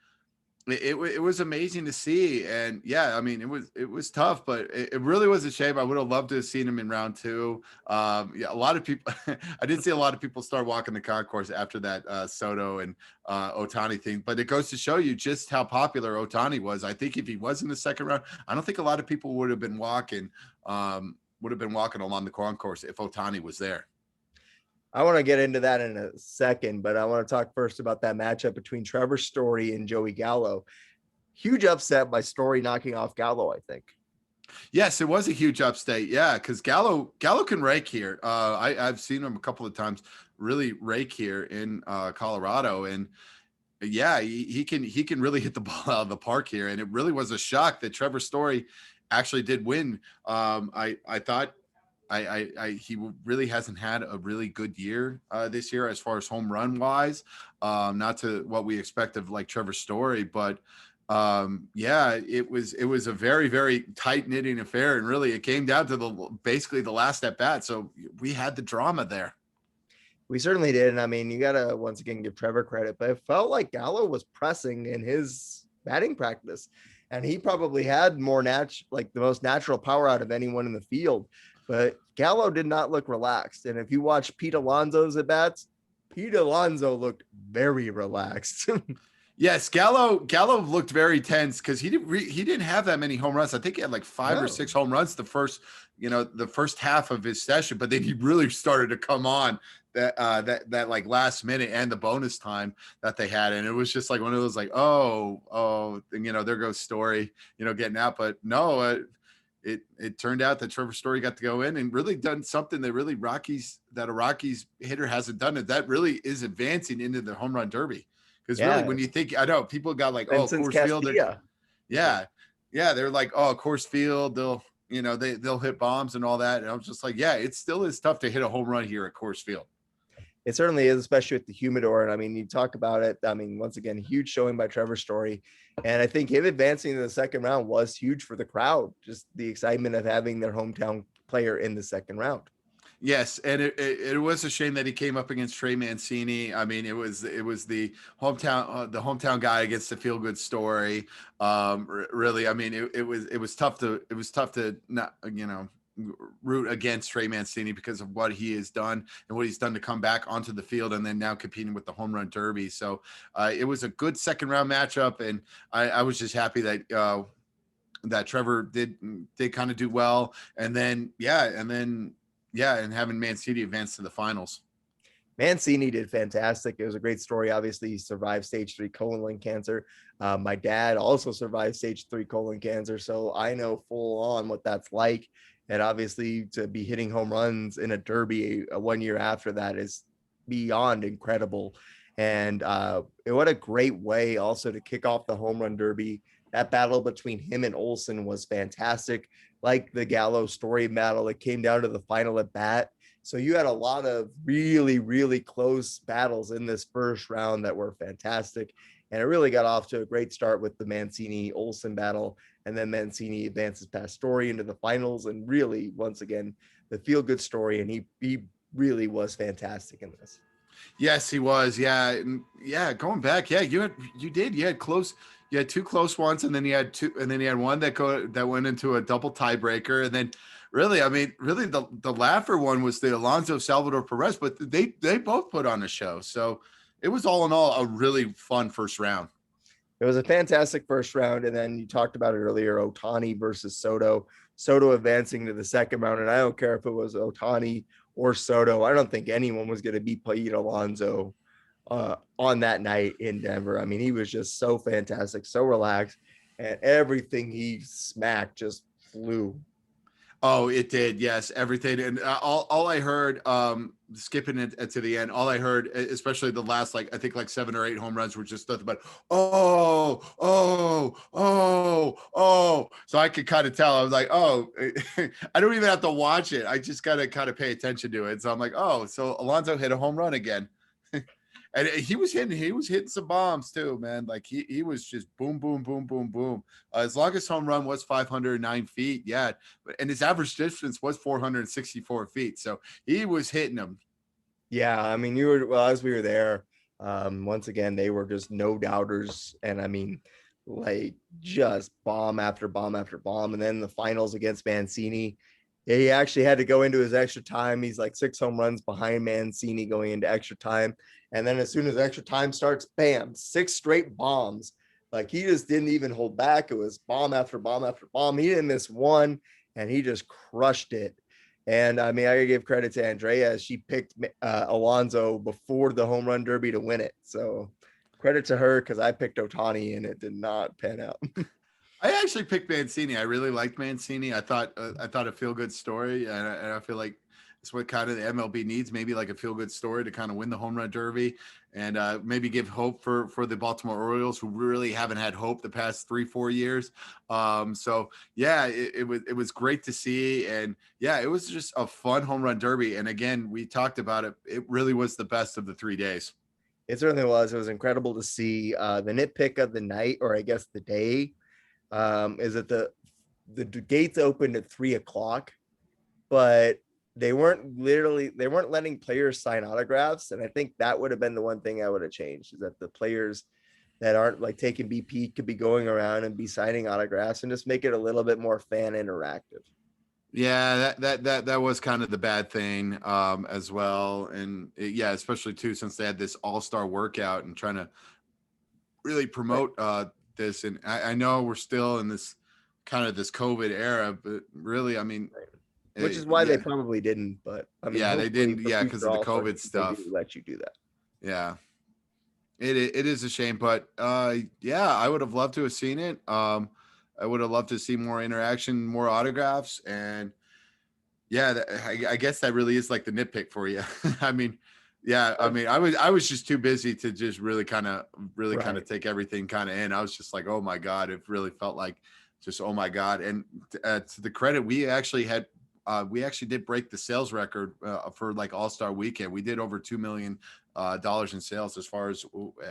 it was amazing to see. And yeah, I mean, it was tough, but it really was a shame. I would have loved to have seen him in round two. Yeah, a lot of people, I did see a lot of people start walking the concourse after that Soto and Ohtani thing, but it goes to show you just how popular Ohtani was. I think if he was in the second round, I don't think a lot of people would have been walking along the concourse if Ohtani was there. I want to get into that in a second, but I want to talk first about that matchup between Trevor Story and Joey Gallo. Huge upset by Story knocking off Gallo, I think. Yes, it was a huge upset. Yeah, because Gallo can rake here. I've seen him a couple of times really rake here in Colorado, and yeah, he can really hit the ball out of the park here. And it really was a shock that Trevor Story actually did win. I thought he really hasn't had a really good year this year as far as home run wise, not to what we expect of like Trevor Story, but yeah, it was a very, very tight knitting affair. And really it came down to basically the last at bat. So we had the drama there. We certainly did. And I mean, you got to once again give Trevor credit, but it felt like Gallo was pressing in his batting practice. And he probably had the most natural power out of anyone in the field. But Gallo did not look relaxed. And if you watch Pete Alonso's at bats, Pete Alonso looked very relaxed. Yes, Gallo looked very tense because he didn't have that many home runs. I think he had like five or six home runs the first half of his session, but then he really started to come on that like last minute and the bonus time that they had, and it was just like one of those like and, there goes Story getting out, but no. It turned out that Trevor Story got to go in and really done something that really a Rockies hitter hasn't done. That really is advancing into the home run derby. Because really, when you think, I know people got like, Coors Field. They're like, Coors Field. They'll hit bombs and all that. And I was just like, yeah, it still is tough to hit a home run here at Coors Field. It certainly is, especially with the humidor. And I mean, you talk about it. I mean, once again, huge showing by Trevor Story. And I think him advancing to the second round was huge for the crowd. Just the excitement of having their hometown player in the second round. Yes, and it was a shame that he came up against Trey Mancini. I mean, it was the hometown guy against the feel good Story. Really, I mean, it was tough to not root against Trey Mancini because of what he has done and what he's done to come back onto the field and then now competing with the home run derby. So it was a good second round matchup, and I was just happy that Trevor did kind of do well, and having Mancini advance to the finals. Mancini did fantastic. It was a great story. Obviously, he survived stage 3 colon cancer. My dad also survived stage 3 colon cancer, so I know full on what that's like. And obviously, to be hitting home runs in a derby 1 year after that is beyond incredible. And what a great way also to kick off the home run derby. That battle between him and Olsen was fantastic. Like the Gallo Story battle, it came down to the final at bat. So you had a lot of really, really close battles in this first round that were fantastic. And it really got off to a great start with the Mancini-Olsen battle. And then Mancini advances past Story into the finals. And really, once again, the feel-good Story. And he really was fantastic in this. Yes, he was. Yeah. And yeah, going back. Yeah, you had close. You had two close ones, and then you had one that went into a double tiebreaker. And then really, I mean, really the laugher one was the Alonso Salvador Perez, but they both put on a show. So it was all in all a really fun first round. It was a fantastic first round. And then you talked about it earlier, Ohtani versus Soto advancing to the second round. And I don't care if it was Ohtani or Soto. I don't think anyone was going to beat Pete Alonso on that night in Denver. I mean, he was just so fantastic, so relaxed, and everything he smacked just flew. Oh, it did. Yes, everything. And all I heard, skipping it to the end, all I heard, especially the last, I think 7 or 8 home runs were just nothing but, oh. So I could kind of tell. I was like, oh, I don't even have to watch it. I just got to kind of pay attention to it. So I'm like, oh, so Alonso hit a home run again. And he was hitting some bombs too, man. Like he was just boom, boom, boom, boom, boom. His longest home run was 509 feet. Yeah. And his average distance was 464 feet. So he was hitting them. Yeah, I mean, as we were there, once again, they were just no doubters. And I mean, like just bomb after bomb after bomb. And then the finals against Mancini, he actually had to go into his extra time. He's like 6 home runs behind Mancini going into extra time. And then as soon as extra time starts, bam, 6 straight bombs. Like he just didn't even hold back. It was bomb after bomb after bomb. He didn't miss one, and he just crushed it. And I mean, I gotta give credit to Andrea. She picked Alonso before the home run derby to win it. So credit to her, because I picked Otani and it did not pan out. I actually picked Mancini. I really liked Mancini. I thought a feel good story, and I feel like it's what kind of the MLB needs. Maybe like a feel good story to kind of win the home run derby, and maybe give hope for the Baltimore Orioles, who really haven't had hope the past 3-4 years. So yeah, it was great to see, and yeah, it was just a fun home run derby. And again, we talked about it. It really was the best of the 3 days. It certainly was. It was incredible to see. The nitpick of the night, or I guess the day, is that the gates opened at 3 o'clock, but they weren't letting players sign autographs. And I think that would have been the one thing I would have changed, is that the players that aren't like taking BP could be going around and be signing autographs, and just make it a little bit more fan interactive. Yeah, that was kind of the bad thing as well. And yeah, especially too, since they had this all-star workout and trying to really promote this. And I know we're still in this kind of this COVID era, but really, I mean, Which is why they probably didn't. But I mean, yeah, they didn't. for Yeah, because of the All-Star COVID games, stuff. let you do that. Yeah, it is a shame, but yeah, I would have loved to have seen it. I would have loved to see more interaction, more autographs, and yeah, I guess that really is like the nitpick for you. I mean, yeah, I mean, I was just too busy to just really kind of take everything kind of in. I was just like, oh my god, it really felt like just oh my god. And to the credit, we actually did break the sales record for like All-Star Weekend. We did over $2 million in sales as far as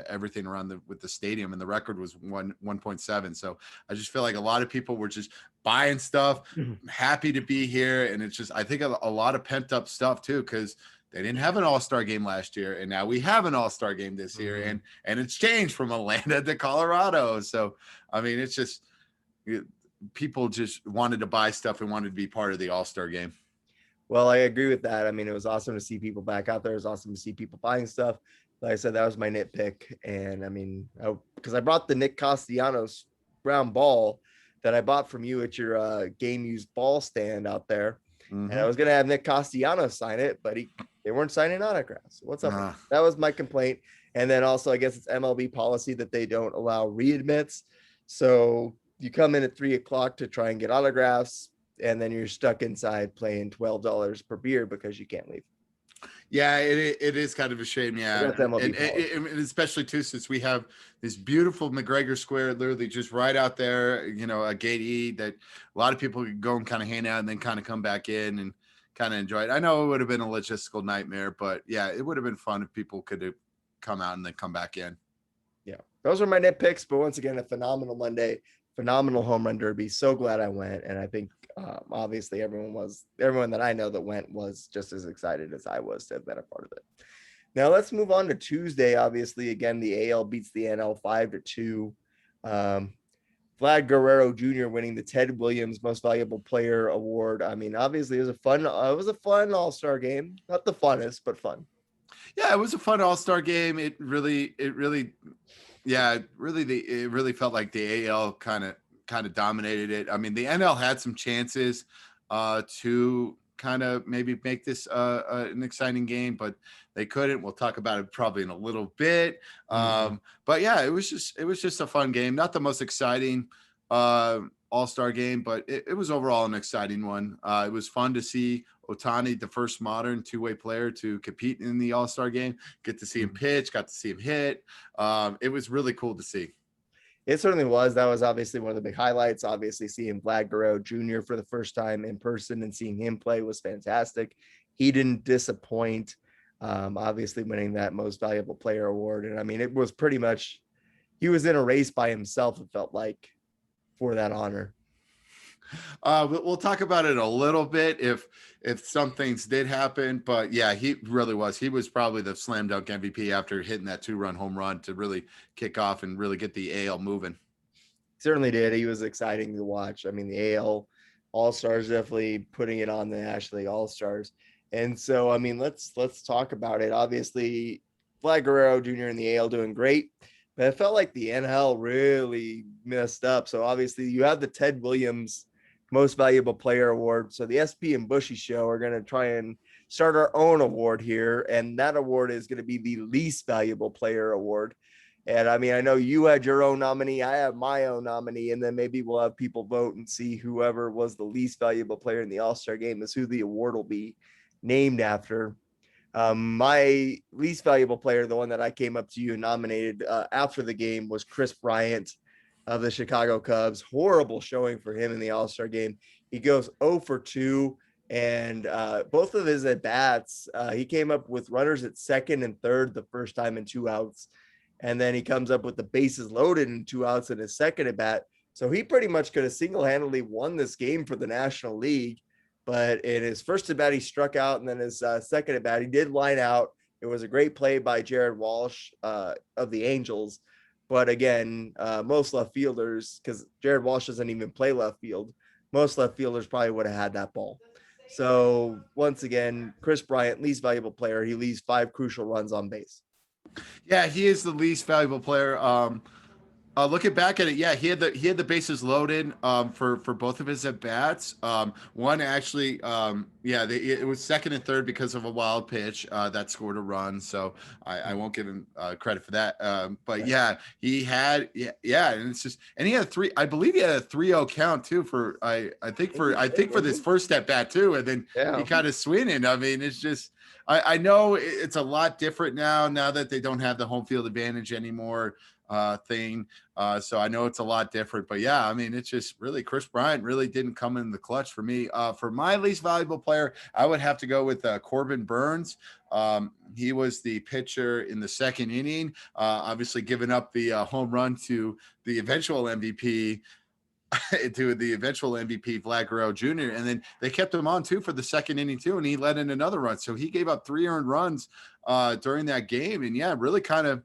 everything around with the stadium, and the record was 1.7. So I just feel like a lot of people were just buying stuff, happy to be here, and it's just I think a lot of pent up stuff too, because they didn't have an All-Star game last year, and now we have an All-Star game this year, and it's changed from Atlanta to Colorado. So I mean, it's just people just wanted to buy stuff and wanted to be part of the All-Star game. Well, I agree with that. I mean, it was awesome to see people back out there. It was awesome to see people buying stuff. Like I said, that was my nitpick. And I mean, because I brought the Nick Castellanos brown ball that I bought from you at your game used ball stand out there. And I was going to have Nick Castellanos sign it, but they weren't signing autographs. What's up? That was my complaint. And then also, I guess it's MLB policy that they don't allow readmits. So you come in at 3 o'clock to try and get autographs, and then you're stuck inside paying $12 per beer because you can't leave. Yeah, it is kind of a shame. Yeah, and especially too, since we have this beautiful McGregor Square, literally just right out there, you know, a gate E that a lot of people could go and kind of hang out and then kind of come back in and kind of enjoy it. I know it would have been a logistical nightmare, but yeah, it would have been fun if people could have come out and then come back in. Yeah, those are my nitpicks. But once again, a phenomenal Monday, phenomenal home run derby. So glad I went, and I think obviously everyone that I know that went was just as excited as I was to have been a part of it. Now let's move on to Tuesday. Obviously, again, the AL beats the NL 5-2. Vlad Guerrero Jr. winning the Ted Williams Most Valuable Player Award. I mean, obviously, it was a fun All-Star game. Not the funnest, but fun. Yeah, it was a fun All-Star game. It really felt like the AL kind of dominated it. I mean, the NL had some chances to kind of maybe make this an exciting game, but they couldn't. We'll talk about it probably in a little bit. But yeah, it was just a fun game. Not the most exciting All-Star game, but it was overall an exciting one. It was fun to see Otani, the first modern two-way player to compete in the All-Star game, get to see him pitch, got to see him hit. It was really cool to see. It certainly was. That was obviously one of the big highlights. Obviously, seeing Vlad Guerrero Jr. for the first time in person and seeing him play was fantastic. He didn't disappoint. obviously winning that most valuable player award. And I mean, it was pretty much, he was in a race by himself, it felt like, for that honor. But we'll talk about it a little bit if some things did happen. But yeah, he really was. He was probably the slam dunk MVP after hitting that 2-run home run to really kick off and really get the AL moving. Certainly did. He was exciting to watch. I mean, the AL All-Stars definitely putting it on the National League All-Stars. And so, I mean, let's talk about it. Obviously, Vlad Guerrero Jr. in the AL doing great, but it felt like the NL really messed up. So obviously, you have the Ted Williams Most Valuable Player Award. So the SP and Bushy Show are going to try and start our own award here, and that award is going to be the Least Valuable Player Award. And I mean, I know you had your own nominee, I have my own nominee, and then maybe we'll have people vote and see whoever was the least valuable player in the All-Star game is who the award will be named after. My least valuable player, the one that I came up to you and nominated after the game, was Chris Bryant of the Chicago Cubs. Horrible showing for him in the All-Star game. He goes 0 for 2, and both of his at-bats, he came up with runners at second and third the first time in 2 outs. And then he comes up with the bases loaded and 2 outs in his second at bat. So he pretty much could have single-handedly won this game for the National League. But in his first at bat, he struck out, and then his second at bat, he did line out. It was a great play by Jared Walsh of the Angels. But again, most left fielders, because Jared Walsh doesn't even play left field, most left fielders probably would have had that ball. So once again, Chris Bryant, least valuable player. He leaves 5 crucial runs on base. Yeah, he is the least valuable player. Looking back at it, yeah, he had the bases loaded for both of his at bats. One actually, it was second and third because of a wild pitch that scored a run. So I won't give him credit for that. But yeah, he had and it's just, and he had I believe he had a 3-0 count too for I think for this first at bat too, and then he kind of swinging. I mean, it's just. I know it's a lot different now that they don't have the home field advantage anymore thing. So I know it's a lot different, but yeah, I mean, it's just really Chris Bryant really didn't come in the clutch for me. For my least valuable player, I would have to go with Corbin Burns. He was the pitcher in the second inning, obviously giving up the home run to the eventual MVP. To the eventual MVP Vlad Guerrero Jr. And then they kept him on too for the second inning too, and he let in another run. So he gave up 3 earned runs during that game, and yeah, really kind of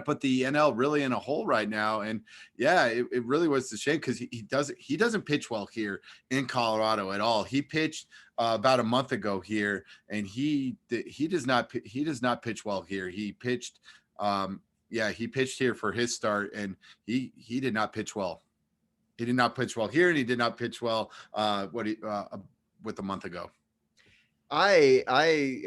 put the NL really in a hole right now. And yeah, it really was a shame because he doesn't pitch well here in Colorado at all. He pitched about a month ago here, and he does not pitch well here. He pitched he pitched here for his start, and he did not pitch well. He did not pitch well here, and he did not pitch well with a month ago. I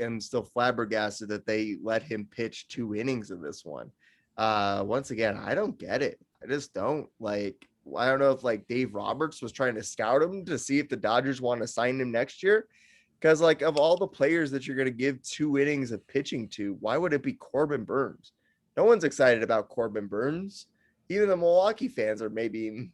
am still flabbergasted that they let him pitch 2 innings in this one. Once again, I don't get it. I just don't. Like, I don't know if like Dave Roberts was trying to scout him to see if the Dodgers want to sign him next year. Because like of all the players that you're going to give 2 innings of pitching to, why would it be Corbin Burns? No one's excited about Corbin Burns. Even the Milwaukee fans are maybe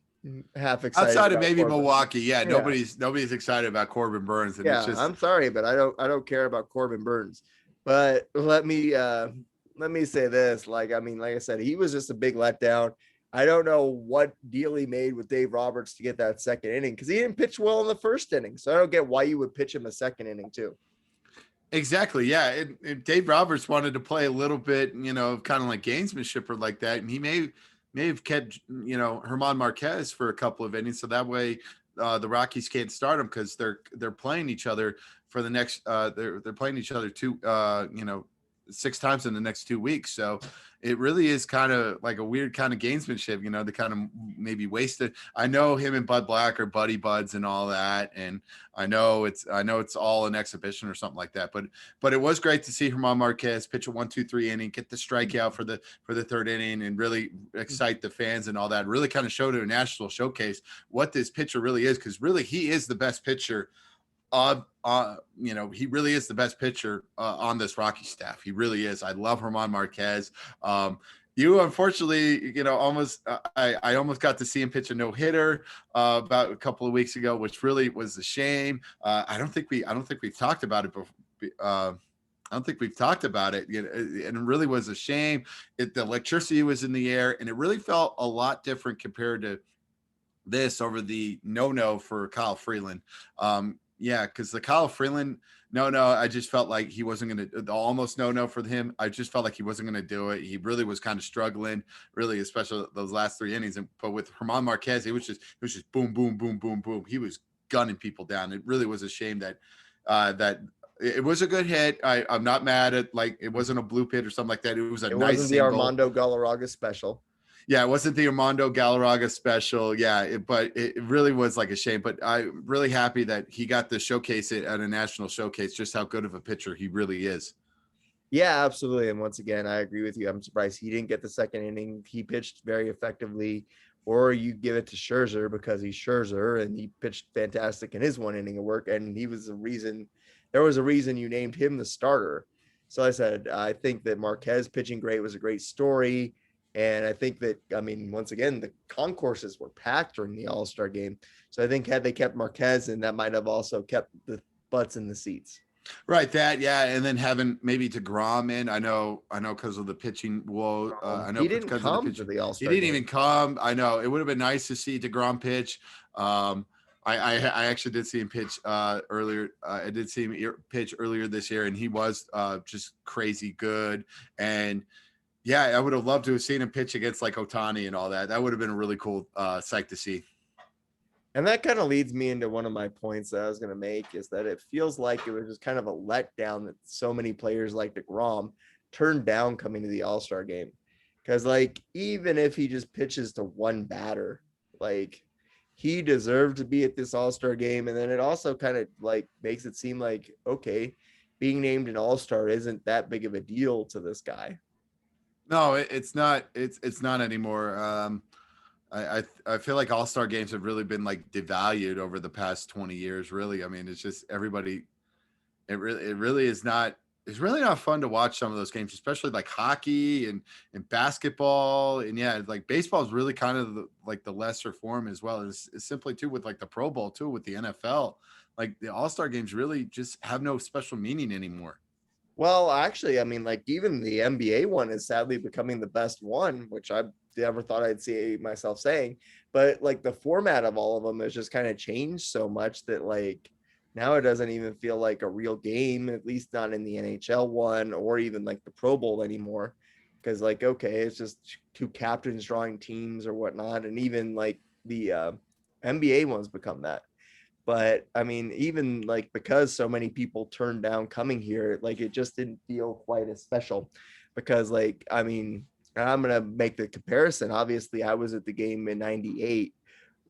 half excited. Outside of maybe Corbin. Milwaukee, nobody's excited about Corbin Burns. And it's just... I'm sorry, but I don't care about Corbin Burns. But let me say this. Like I said, he was just a big letdown. I don't know what deal he made with Dave Roberts to get that second inning, because he didn't pitch well in the first inning. So I don't get why you would pitch him a second inning too. Exactly. Yeah. And Dave Roberts wanted to play a little bit, kind of like gamesmanship or like that. And he may have kept, German Marquez for a couple of innings. So that way the Rockies can't start him because they're playing each other for the next, they're playing each other 6 times in the next 2 weeks. So it really is kind of like a weird kind of gamesmanship, to kind of maybe waste it. I know him and Bud Black are buddy buds and all that. And I know it's all an exhibition or something like that, but it was great to see German Marquez pitch a 1-2-3 inning, get the strikeout for the third inning, and really excite the fans and all that. Really kind of showed at a national showcase what this pitcher really is. Cause really he is the best pitcher. He really is the best pitcher on this Rocky staff. He really is. I love German Marquez. You unfortunately, almost I almost got to see him pitch a no-hitter about a couple of weeks ago, which really was a shame. I don't think we've talked about it before. I don't think we've talked about it, and it really was a shame. The electricity was in the air, and it really felt a lot different compared to this over the no for Kyle Freeland. Yeah, because the Kyle Freeland no, I just felt like he wasn't going to, almost no for him. I just felt like he wasn't going to do it. He really was kind of struggling, really, especially those last 3 innings. But with Herman Marquez, it was just boom, boom, boom, boom, boom. He was gunning people down. It really was a shame that that it was a good hit. I'm not mad at, like, it wasn't a blue pit or something like that. It was a It nice wasn't the single. Armando Galarraga special. Yeah, it wasn't the Armando Galarraga special. Yeah, but it really was like a shame. But I'm really happy that he got to showcase it at a national showcase, just how good of a pitcher he really is. Yeah, absolutely. And once again, I agree with you. I'm surprised he didn't get the second inning. He pitched very effectively, or you give it to Scherzer because he's Scherzer and he pitched fantastic in his 1 inning of work. And he was the reason, there was a reason you named him the starter. So I said, I think that Marquez pitching great was a great story. And I think that, I mean, once again, the concourses were packed during the All-Star game. So I think had they kept Marquez, and that might have also kept the butts in the seats. Right, that, yeah, and then having maybe DeGrom in. I know, because of the pitching woe. I know He didn't because of the come to pitching. the He All-Star didn't game. even come. I know it would have been nice to see DeGrom pitch. I actually did see him pitch earlier. I did see him pitch earlier this year, and he was just crazy good. And yeah, I would have loved to have seen him pitch against like Ohtani and all that. That would have been a really cool sight to see. And that kind of leads me into one of my points that I was going to make, is that it feels like it was just kind of a letdown that so many players like DeGrom turned down coming to the All-Star game. Because, like, even if he just pitches to one batter, like, he deserved to be at this All-Star game. And then it also kind of, like, makes it seem like, okay, being named an All-Star isn't that big of a deal to this guy. No, it's not. It's not anymore. I feel like All-Star games have really been like devalued over the past 20 years. Really, I mean, it's just everybody. It really is not. It's really not fun to watch some of those games, especially like hockey and basketball, and yeah, like baseball is really kind of like the lesser form as well. It's simply too with like the Pro Bowl too with the NFL. Like the All-Star games really just have no special meaning anymore. Well, actually, I mean, like, even the NBA one is sadly becoming the best one, which I never thought I'd see myself saying. But like the format of all of them has just kind of changed so much that, like, now it doesn't even feel like a real game, at least not in the NHL one or even like the Pro Bowl anymore. Because, like, okay, it's just two captains drawing teams or whatnot. And even like the NBA ones become that. But I mean, even like, because so many people turned down coming here, like, it just didn't feel quite as special. Because, like, I mean, I'm gonna make the comparison. Obviously, I was at the game in '98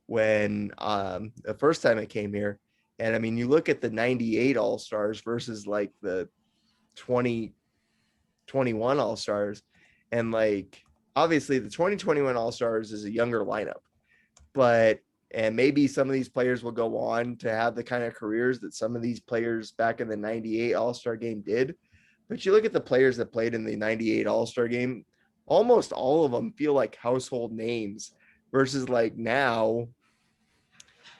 when the first time I came here. And I mean, you look at the '98 All-Stars versus like the 2021 All-Stars, and like, obviously the 2021 All-Stars is a younger lineup, but and maybe some of these players will go on to have the kind of careers that some of these players back in the '98 All-Star game did. But you look at the players that played in the '98 All-Star game, almost all of them feel like household names, versus like now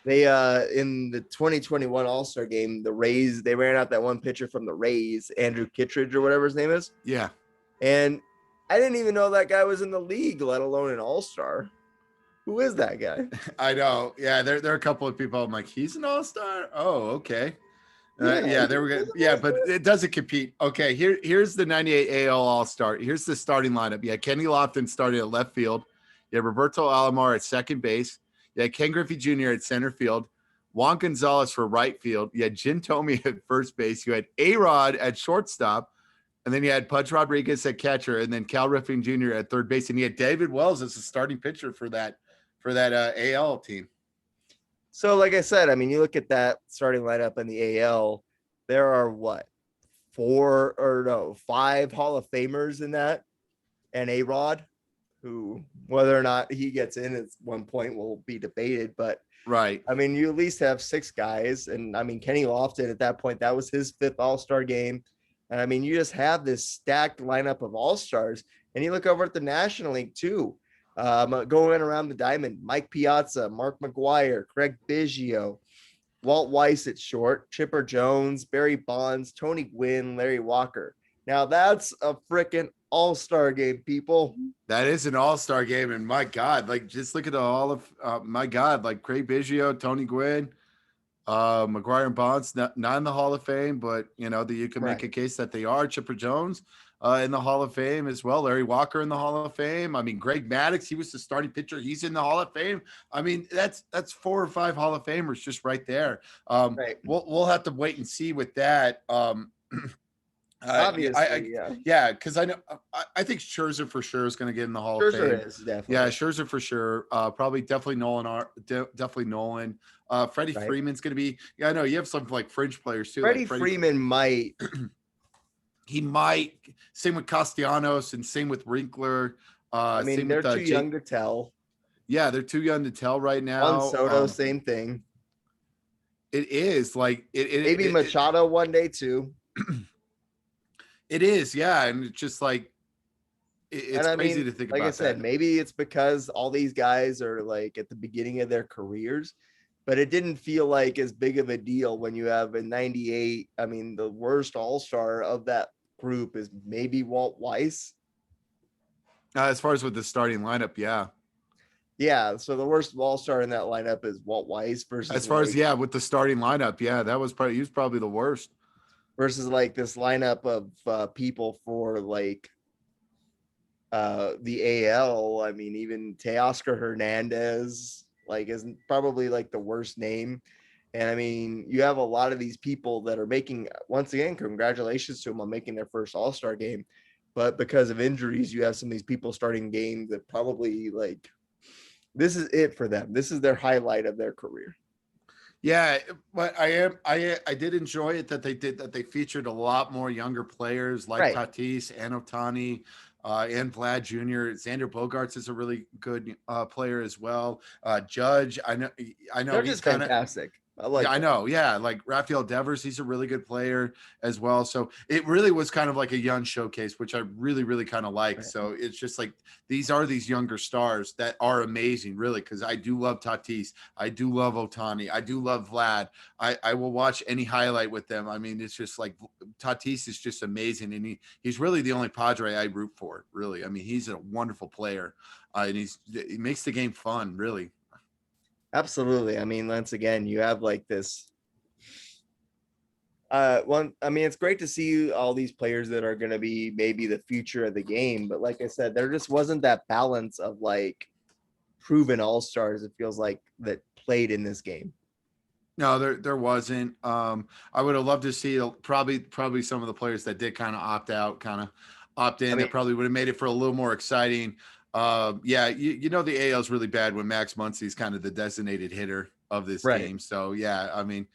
they in the 2021 All-Star game, the Rays, they ran out that one pitcher from the Rays, Andrew Kittredge or whatever his name is. Yeah. And I didn't even know that guy was in the league, let alone an All-Star. Who is that guy? I know. Yeah, there are a couple of people. I'm like, he's an All-Star. Oh, okay. Yeah, there we go. Yeah, but it doesn't compete. Okay, here's the '98 AL All-Star. Here's the starting lineup. Yeah, Kenny Lofton started at left field. Yeah, Roberto Alomar at second base. Yeah, Ken Griffey Jr. at center field. Juan Gonzalez for right field. You had Jim Thome at first base. You had A-Rod at shortstop. And then you had Pudge Rodriguez at catcher. And then Cal Ripken Jr. at third base. And you had David Wells as the starting pitcher for that AL team. So, like I said, I mean, you look at that starting lineup in the AL, there are what, five Hall of Famers in that, and A-Rod, who, whether or not he gets in at one point will be debated, but right. I mean, you at least have six guys, and I mean, Kenny Lofton at that point, that was his fifth All-Star game, and I mean, you just have this stacked lineup of All-Stars, and you look over at the National League too. Going around the diamond, Mike Piazza, Mark McGuire, Craig Biggio, Walt Weiss at short, Chipper Jones, Barry Bonds, Tony Gwynn, Larry Walker. Now that's a freaking all-star game, people. That is an all-star game, and my God, like just look at my God, like Craig Biggio, Tony Gwynn, McGuire and Bonds, not in the Hall of Fame, but you know that you can make a case that they are. Chipper Jones in the Hall of Fame as well. Larry Walker in the Hall of Fame. I mean, Greg Maddux, he was the starting pitcher. He's in the Hall of Fame. I mean, that's 4 or 5 Hall of Famers just right there. We'll have to wait and see with that. Obviously, yeah, because I know I think Scherzer for sure is going to get in the Hall of Fame. Scherzer is definitely. Yeah, Scherzer for sure. Definitely Nolan. Definitely Nolan. Freddie Freeman's going to be. Yeah, I know you have some like fringe players too. Freddie Freeman might. He might. Same with Castellanos and same with Winkler. I mean, they're too young to tell. Yeah, they're too young to tell right now. Juan Soto, same thing. It is like maybe Machado one day too. It is, yeah, and it's just like it's crazy to think about. Like I said, maybe it's because all these guys are like at the beginning of their careers, but it didn't feel like as big of a deal when you have in '98. I mean, the worst all-star of that group is maybe Walt Weiss. As far as with the starting lineup, yeah. Yeah, so the worst all-star in that lineup is Walt Weiss versus. As far as with the starting lineup, yeah, he was probably the worst. Versus like this lineup of people for like the AL. I mean, even Teoscar Hernandez like isn't probably like the worst name. And I mean, you have a lot of these people that are making, once again, congratulations to them on making their first all-star game. But because of injuries, you have some of these people starting games that probably like this is it for them. This is their highlight of their career. Yeah, but I did enjoy it that they featured a lot more younger players like Tatis and Ohtani and Vlad Jr. Xander Bogaerts is a really good player as well. Judge, I know Judge is fantastic. I know. Yeah. Like Rafael Devers, he's a really good player as well. So it really was kind of like a young showcase, which I really, really kind of like. Right. So it's just like, these younger stars that are amazing, really. Cause I do love Tatis. I do love Ohtani. I do love Vlad. I will watch any highlight with them. I mean, it's just like Tatis is just amazing. And he's really the only Padre I root for, really. I mean, he's a wonderful player and he makes the game fun, really. Absolutely. I mean, once again, you have like this it's great to see all these players that are going to be maybe the future of the game. But like I said, there just wasn't that balance of like proven all-stars. It feels like that played in this game. No, there wasn't. I would have loved to see probably some of the players that did kind of opt in. That probably would have made it for a little more exciting. You know the AL is really bad when Max Muncy's kind of the designated hitter of this game. So yeah, I mean,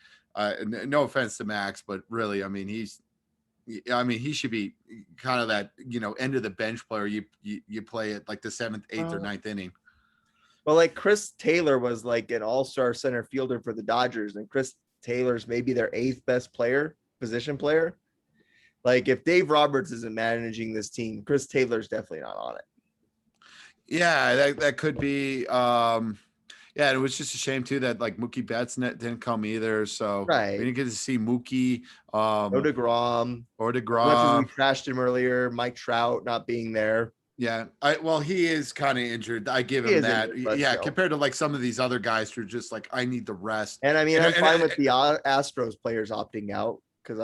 no offense to Max, but really, I mean, he should be kind of that end of the bench player. You play it like the 7th, 8th, or 9th inning. Well, like Chris Taylor was like an all-star center fielder for the Dodgers, and Chris Taylor's maybe their 8th best position player. Like if Dave Roberts isn't managing this team, Chris Taylor's definitely not on it. Yeah, that could be. Yeah, it was just a shame too that like Mookie Betts didn't come either. So we didn't get to see Mookie. Or DeGrom. Much as we trashed him earlier, Mike Trout not being there. Yeah, he is kind of injured. I give him that. Still. Compared to like some of these other guys who are just like, I need the rest. And I mean, I'm fine with the Astros players opting out because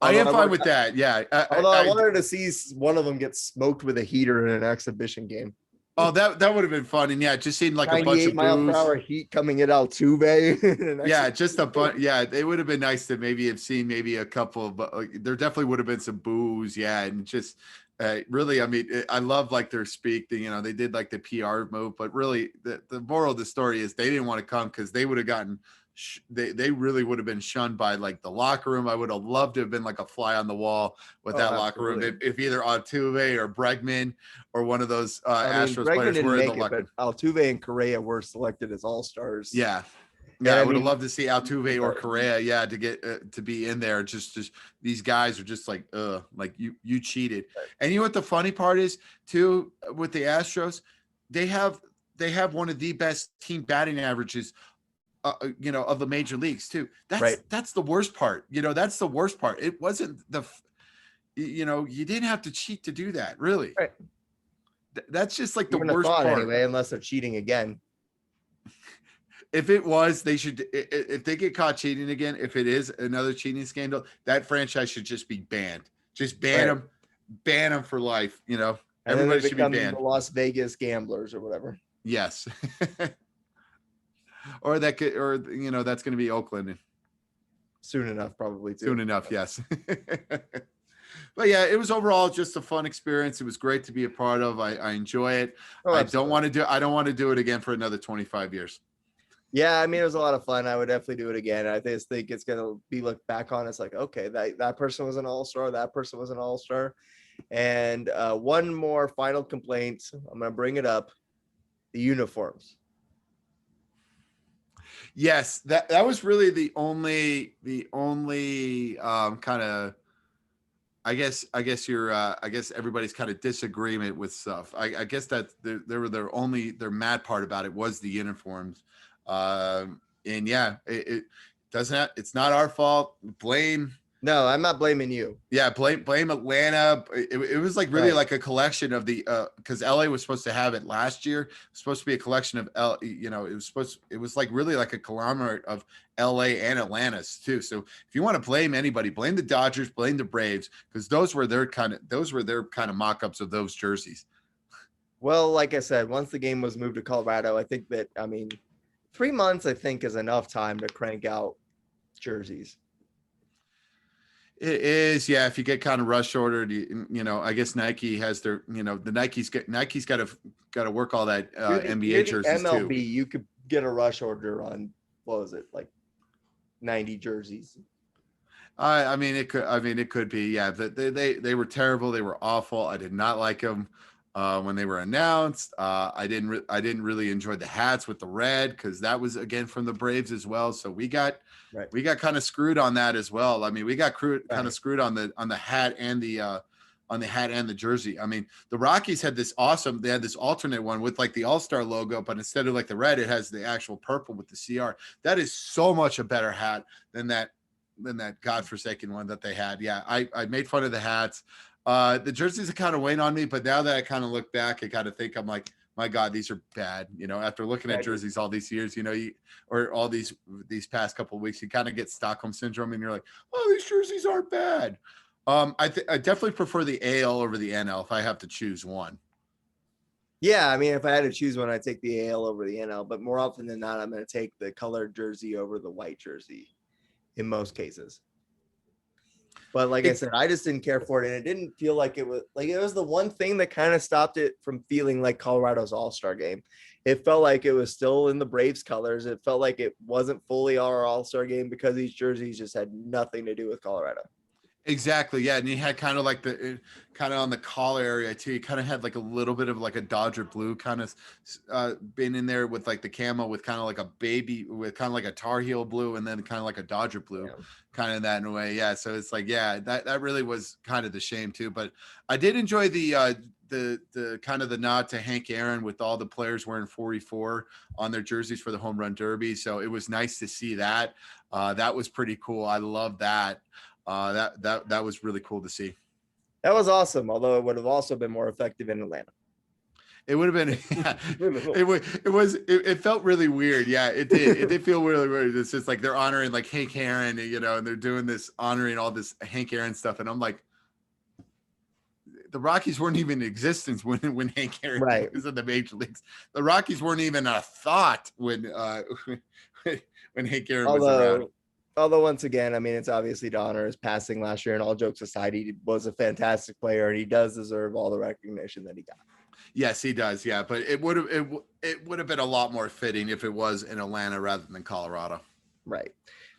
I am fine with that. Yeah. Although I wanted to see one of them get smoked with a heater in an exhibition game. Oh, that would have been fun. And yeah, just seeing like a bunch of 98 mile per hour heat coming at Altuve. Yeah, just a bunch. Yeah, it would have been nice to maybe have seen maybe a couple, but there definitely would have been some boos. Yeah, and just really, I mean, I love like their speak. They did like the PR move, but really, the moral of the story is they didn't want to come because they would have gotten. They really would have been shunned by like the locker room. I would have loved to have been like a fly on the wall with that locker room if either Altuve or Bregman or one of those Astros players were in the locker room. Altuve and Correa were selected as all-stars. Yeah, I would have loved to see Altuve or Correa. Yeah, to get to be in there. Just these guys are just like like you cheated. And you know what the funny part is too with the Astros, they have one of the best team batting averages of the major leagues too. Right. That's the worst part. That's the worst part. It wasn't you didn't have to cheat to do that, really. Right. That's just like You the wouldn't have worst thought part. anyway, unless they're cheating again. If it was, they should, if they get caught cheating again, if it is another cheating scandal, that franchise should just be banned. Just ban them for life. And Everybody then they should be become banned. the Las Vegas gamblers or whatever. Yes. Or that's going to be Oakland Soon enough, probably too. soon enough. Yes. But yeah, it was overall just a fun experience. It was great to be a part of. I enjoy it. Oh, I don't want to do it again for another 25 years. Yeah, I mean, it was a lot of fun. I would definitely do it again. I just think it's going to be looked back on. It's like, okay, that person was an all-star. That person was an all-star. And one more final complaint. I'm going to bring it up. The uniforms. Yes, that was really the only kind of, I guess everybody's kind of disagreement with stuff. I guess that their mad part about it was the uniforms. And yeah, it doesn't it's not our fault. No, I'm not blaming you. Yeah, blame Atlanta. It was like really like a collection of the because LA was supposed to have it last year. It was supposed to be a collection of it was like really like a conglomerate of LA and Atlanta's too. So if you want to blame anybody, blame the Dodgers, blame the Braves, because those were their kind of mock-ups of those jerseys. Well, like I said, once the game was moved to Colorado, I think that 3 months I think is enough time to crank out jerseys. It is, yeah. If you get kind of rush ordered, I guess Nike has their, the Nike's got to work all that NBA jerseys MLB, too. you could get a rush order on, what was it, like 90 jerseys. It could be, yeah. They were terrible. They were awful. I did not like them when they were announced. I didn't really enjoy the hats with the red, because that was again from the Braves as well. So we got kind of screwed on that as well. I mean, we got kind of screwed on the hat and the jersey. I mean, the Rockies had this they had this alternate one with like the All-Star logo, but instead of like the red, it has the actual purple with the CR. That is so much a better hat than that godforsaken one that they had. Yeah, I made fun of the hats. The jerseys are kind of weighing on me, but now that I kind of look back, I kind of think, I'm like, my God, these are bad. After looking at jerseys all these years, or all these past couple of weeks, you kind of get Stockholm syndrome, and you're like, oh, these jerseys aren't bad. I definitely prefer the AL over the NL if I have to choose one. Yeah, I mean, if I had to choose one, I'd take the AL over the NL, but more often than not, I'm going to take the colored jersey over the white jersey in most cases. But like I said, I just didn't care for it. And it didn't feel like it was the one thing that kind of stopped it from feeling like Colorado's All-Star game. It felt like it was still in the Braves colors. It felt like it wasn't fully our All-Star game because these jerseys just had nothing to do with Colorado. Exactly. Yeah. And he had kind of like kind of on the collar area too. He kind of had like a little bit of like a Dodger blue kind of been in there with like the camo with kind of like a baby with kind of like a Tar Heel blue, and then kind of like a Dodger blue, kind of that in a way. Yeah. So it's like, yeah, that really was kind of the shame too. But I did enjoy the kind of the nod to Hank Aaron with all the players wearing 44 on their jerseys for the home run derby. So it was nice to see that. That was pretty cool. I love that. That was really cool to see. That was awesome. Although it would have also been more effective in Atlanta. It would have been. Yeah, it felt really weird. Yeah, it did. It did feel really weird. It's just like they're honoring like Hank Aaron, and they're doing this honoring all this Hank Aaron stuff, and I'm like, the Rockies weren't even in existence when Hank Aaron was in the major leagues. The Rockies weren't even a thought when Hank Aaron was around. Although once again, I mean, it's obviously to honor his passing last year, and all jokes aside, he was a fantastic player, and he does deserve all the recognition that he got. Yes, he does. Yeah, but it would have been a lot more fitting if it was in Atlanta rather than Colorado. Right.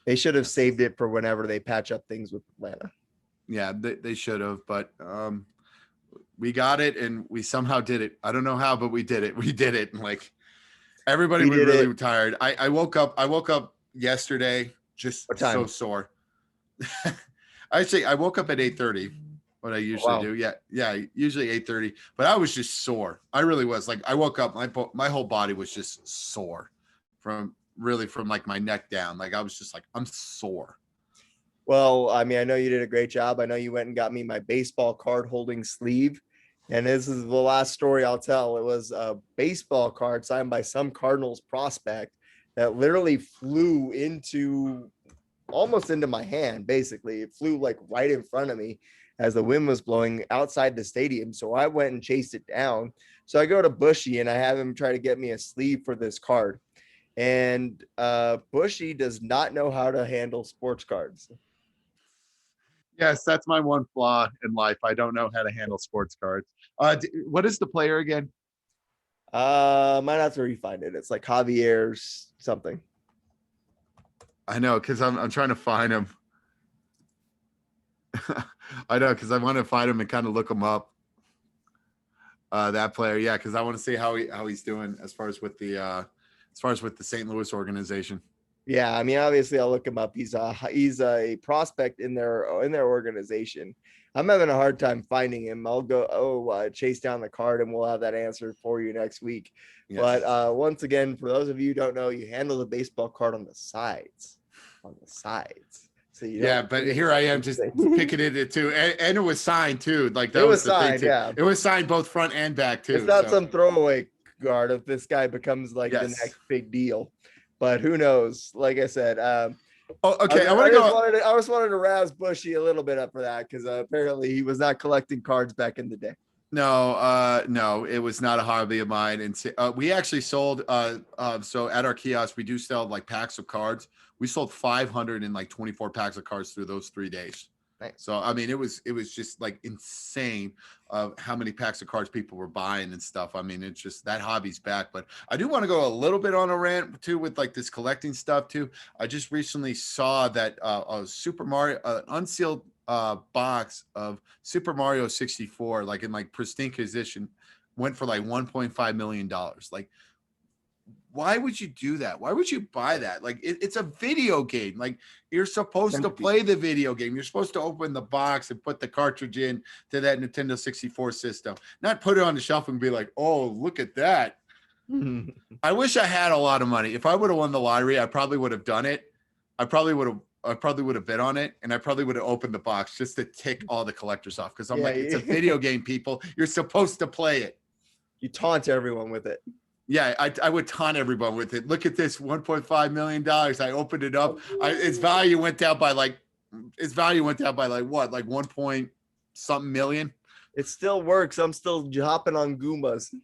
They should have saved it for whenever they patch up things with Atlanta. Yeah, they should have, but we got it, and we somehow did it. I don't know how, but we did it. We did it, and like everybody was really tired. I woke up yesterday just so sore. Actually, I woke up at 8:30, what I usually do. Yeah, usually 8:30, but I was just sore. I really was. Like, I woke up, my whole body was just sore from really from like my neck down. Like I was just like, I'm sore. Well, I mean, I know you did a great job. I know you went and got me my baseball card holding sleeve. And this is the last story I'll tell. It was a baseball card signed by some Cardinals prospect that literally flew into almost into my hand. Basically, it flew like right in front of me as the wind was blowing outside the stadium. So I went and chased it down. So I go to Bushy and I have him try to get me a sleeve for this card. And Bushy does not know how to handle sports cards. Yes, that's my one flaw in life. I don't know how to handle sports cards. What is the player again? Might have to refind it. It's like Javier's something. I know because I'm trying to find him. I know because I want to find him and kind of look him up. That player, yeah, because I want to see how he's doing as far as with the St. Louis organization. Yeah, I mean, obviously, I'll look him up. He's a prospect in their organization. I'm having a hard time finding him. I'll go chase down the card, and we'll have that answer for you next week. Yes. But once again, for those of you who don't know, you handle the baseball card on the sides. So yeah, but here I am just picking it too, and it was signed too. Like that it was the signed, thing too. yeah. It was signed both front and back too. It's not some throwaway card if this guy becomes like yes. the next big deal. But who knows? Like I said, okay. I just wanted to razz Bushy a little bit up for that because apparently he was not collecting cards back in the day. No, it was not a hobby of mine. And we actually sold. So at our kiosk, we do sell like packs of cards. We sold 524 packs of cards through those 3 days. Nice. So I mean, it was just like insane of how many packs of cards people were buying and stuff. I mean, it's just that hobby's back. But I do want to go a little bit on a rant too with like this collecting stuff too. I just recently saw that a Super Mario unsealed box of Super Mario 64, like in like pristine condition, went for like $1.5 million. Like, why would you do that? Why would you buy that? Like it's a video game. Like you're supposed to play the video game. You're supposed to open the box and put the cartridge in to that Nintendo 64 system, not put it on the shelf and be like, oh, look at that. I wish I had a lot of money. If I would have won the lottery, I probably would have done it. I probably would have bid on it, and I probably would have opened the box just to tick all the collectors off. Because I'm like, it's a video game, people. You're supposed to play it. You taunt everyone with it. Yeah, I would taunt everyone with it. Look at this, $1.5 million. I opened it up. Its value went down by like what? Like 1 point something million. It still works. I'm still hopping on Goombas.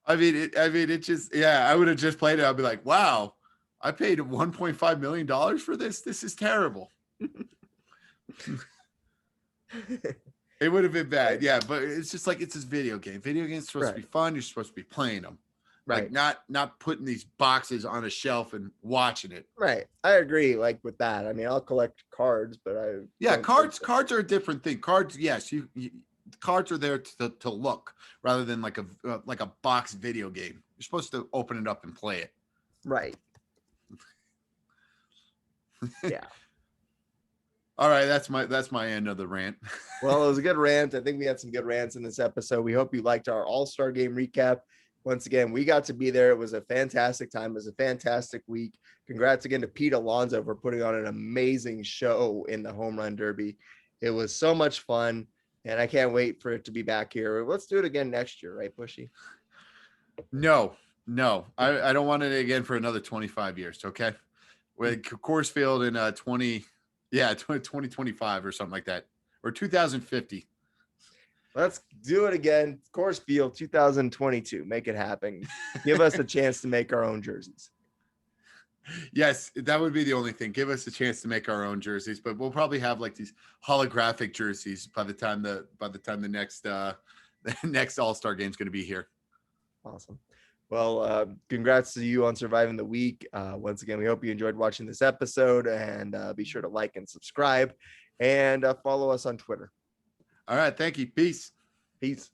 I mean, it just, yeah, I would have just played it. I'd be like, wow, I paid $1.5 million for this. This is terrible. It would have been bad. Yeah. But it's just like, it's this video game. Video games supposed to be fun. You're supposed to be playing them. Like not putting these boxes on a shelf and watching it. Right. I agree. Like with that. I mean, I'll collect cards, but cards are a different thing. Cards. Yes. Cards are there to look rather than like a box video game. You're supposed to open it up and play it. Right. Yeah. All right, that's my end of the rant. Well, it was a good rant. I think we had some good rants in this episode. We hope you liked our All-Star game recap. Once again, we got to be there. It was a fantastic time. It was a fantastic week. Congrats again to Pete Alonso for putting on an amazing show in the Home Run Derby. It was so much fun, and I can't wait for it to be back here. Let's do it again next year, right, Bushy? No. I don't want it again for another 25 years, okay? With Coors Field in 2025 or something like that, or 2050. Let's do it again. Coors Field 2022. Make it happen. Give us a chance to make our own jerseys. Yes, that would be the only thing. Give us a chance to make our own jerseys, but we'll probably have like these holographic jerseys by the time the next the next All-Star game is going to be here. Awesome. Well, congrats to you on surviving the week. Once again, we hope you enjoyed watching this episode, and be sure to like and subscribe and follow us on Twitter. All right. Thank you. Peace. Peace.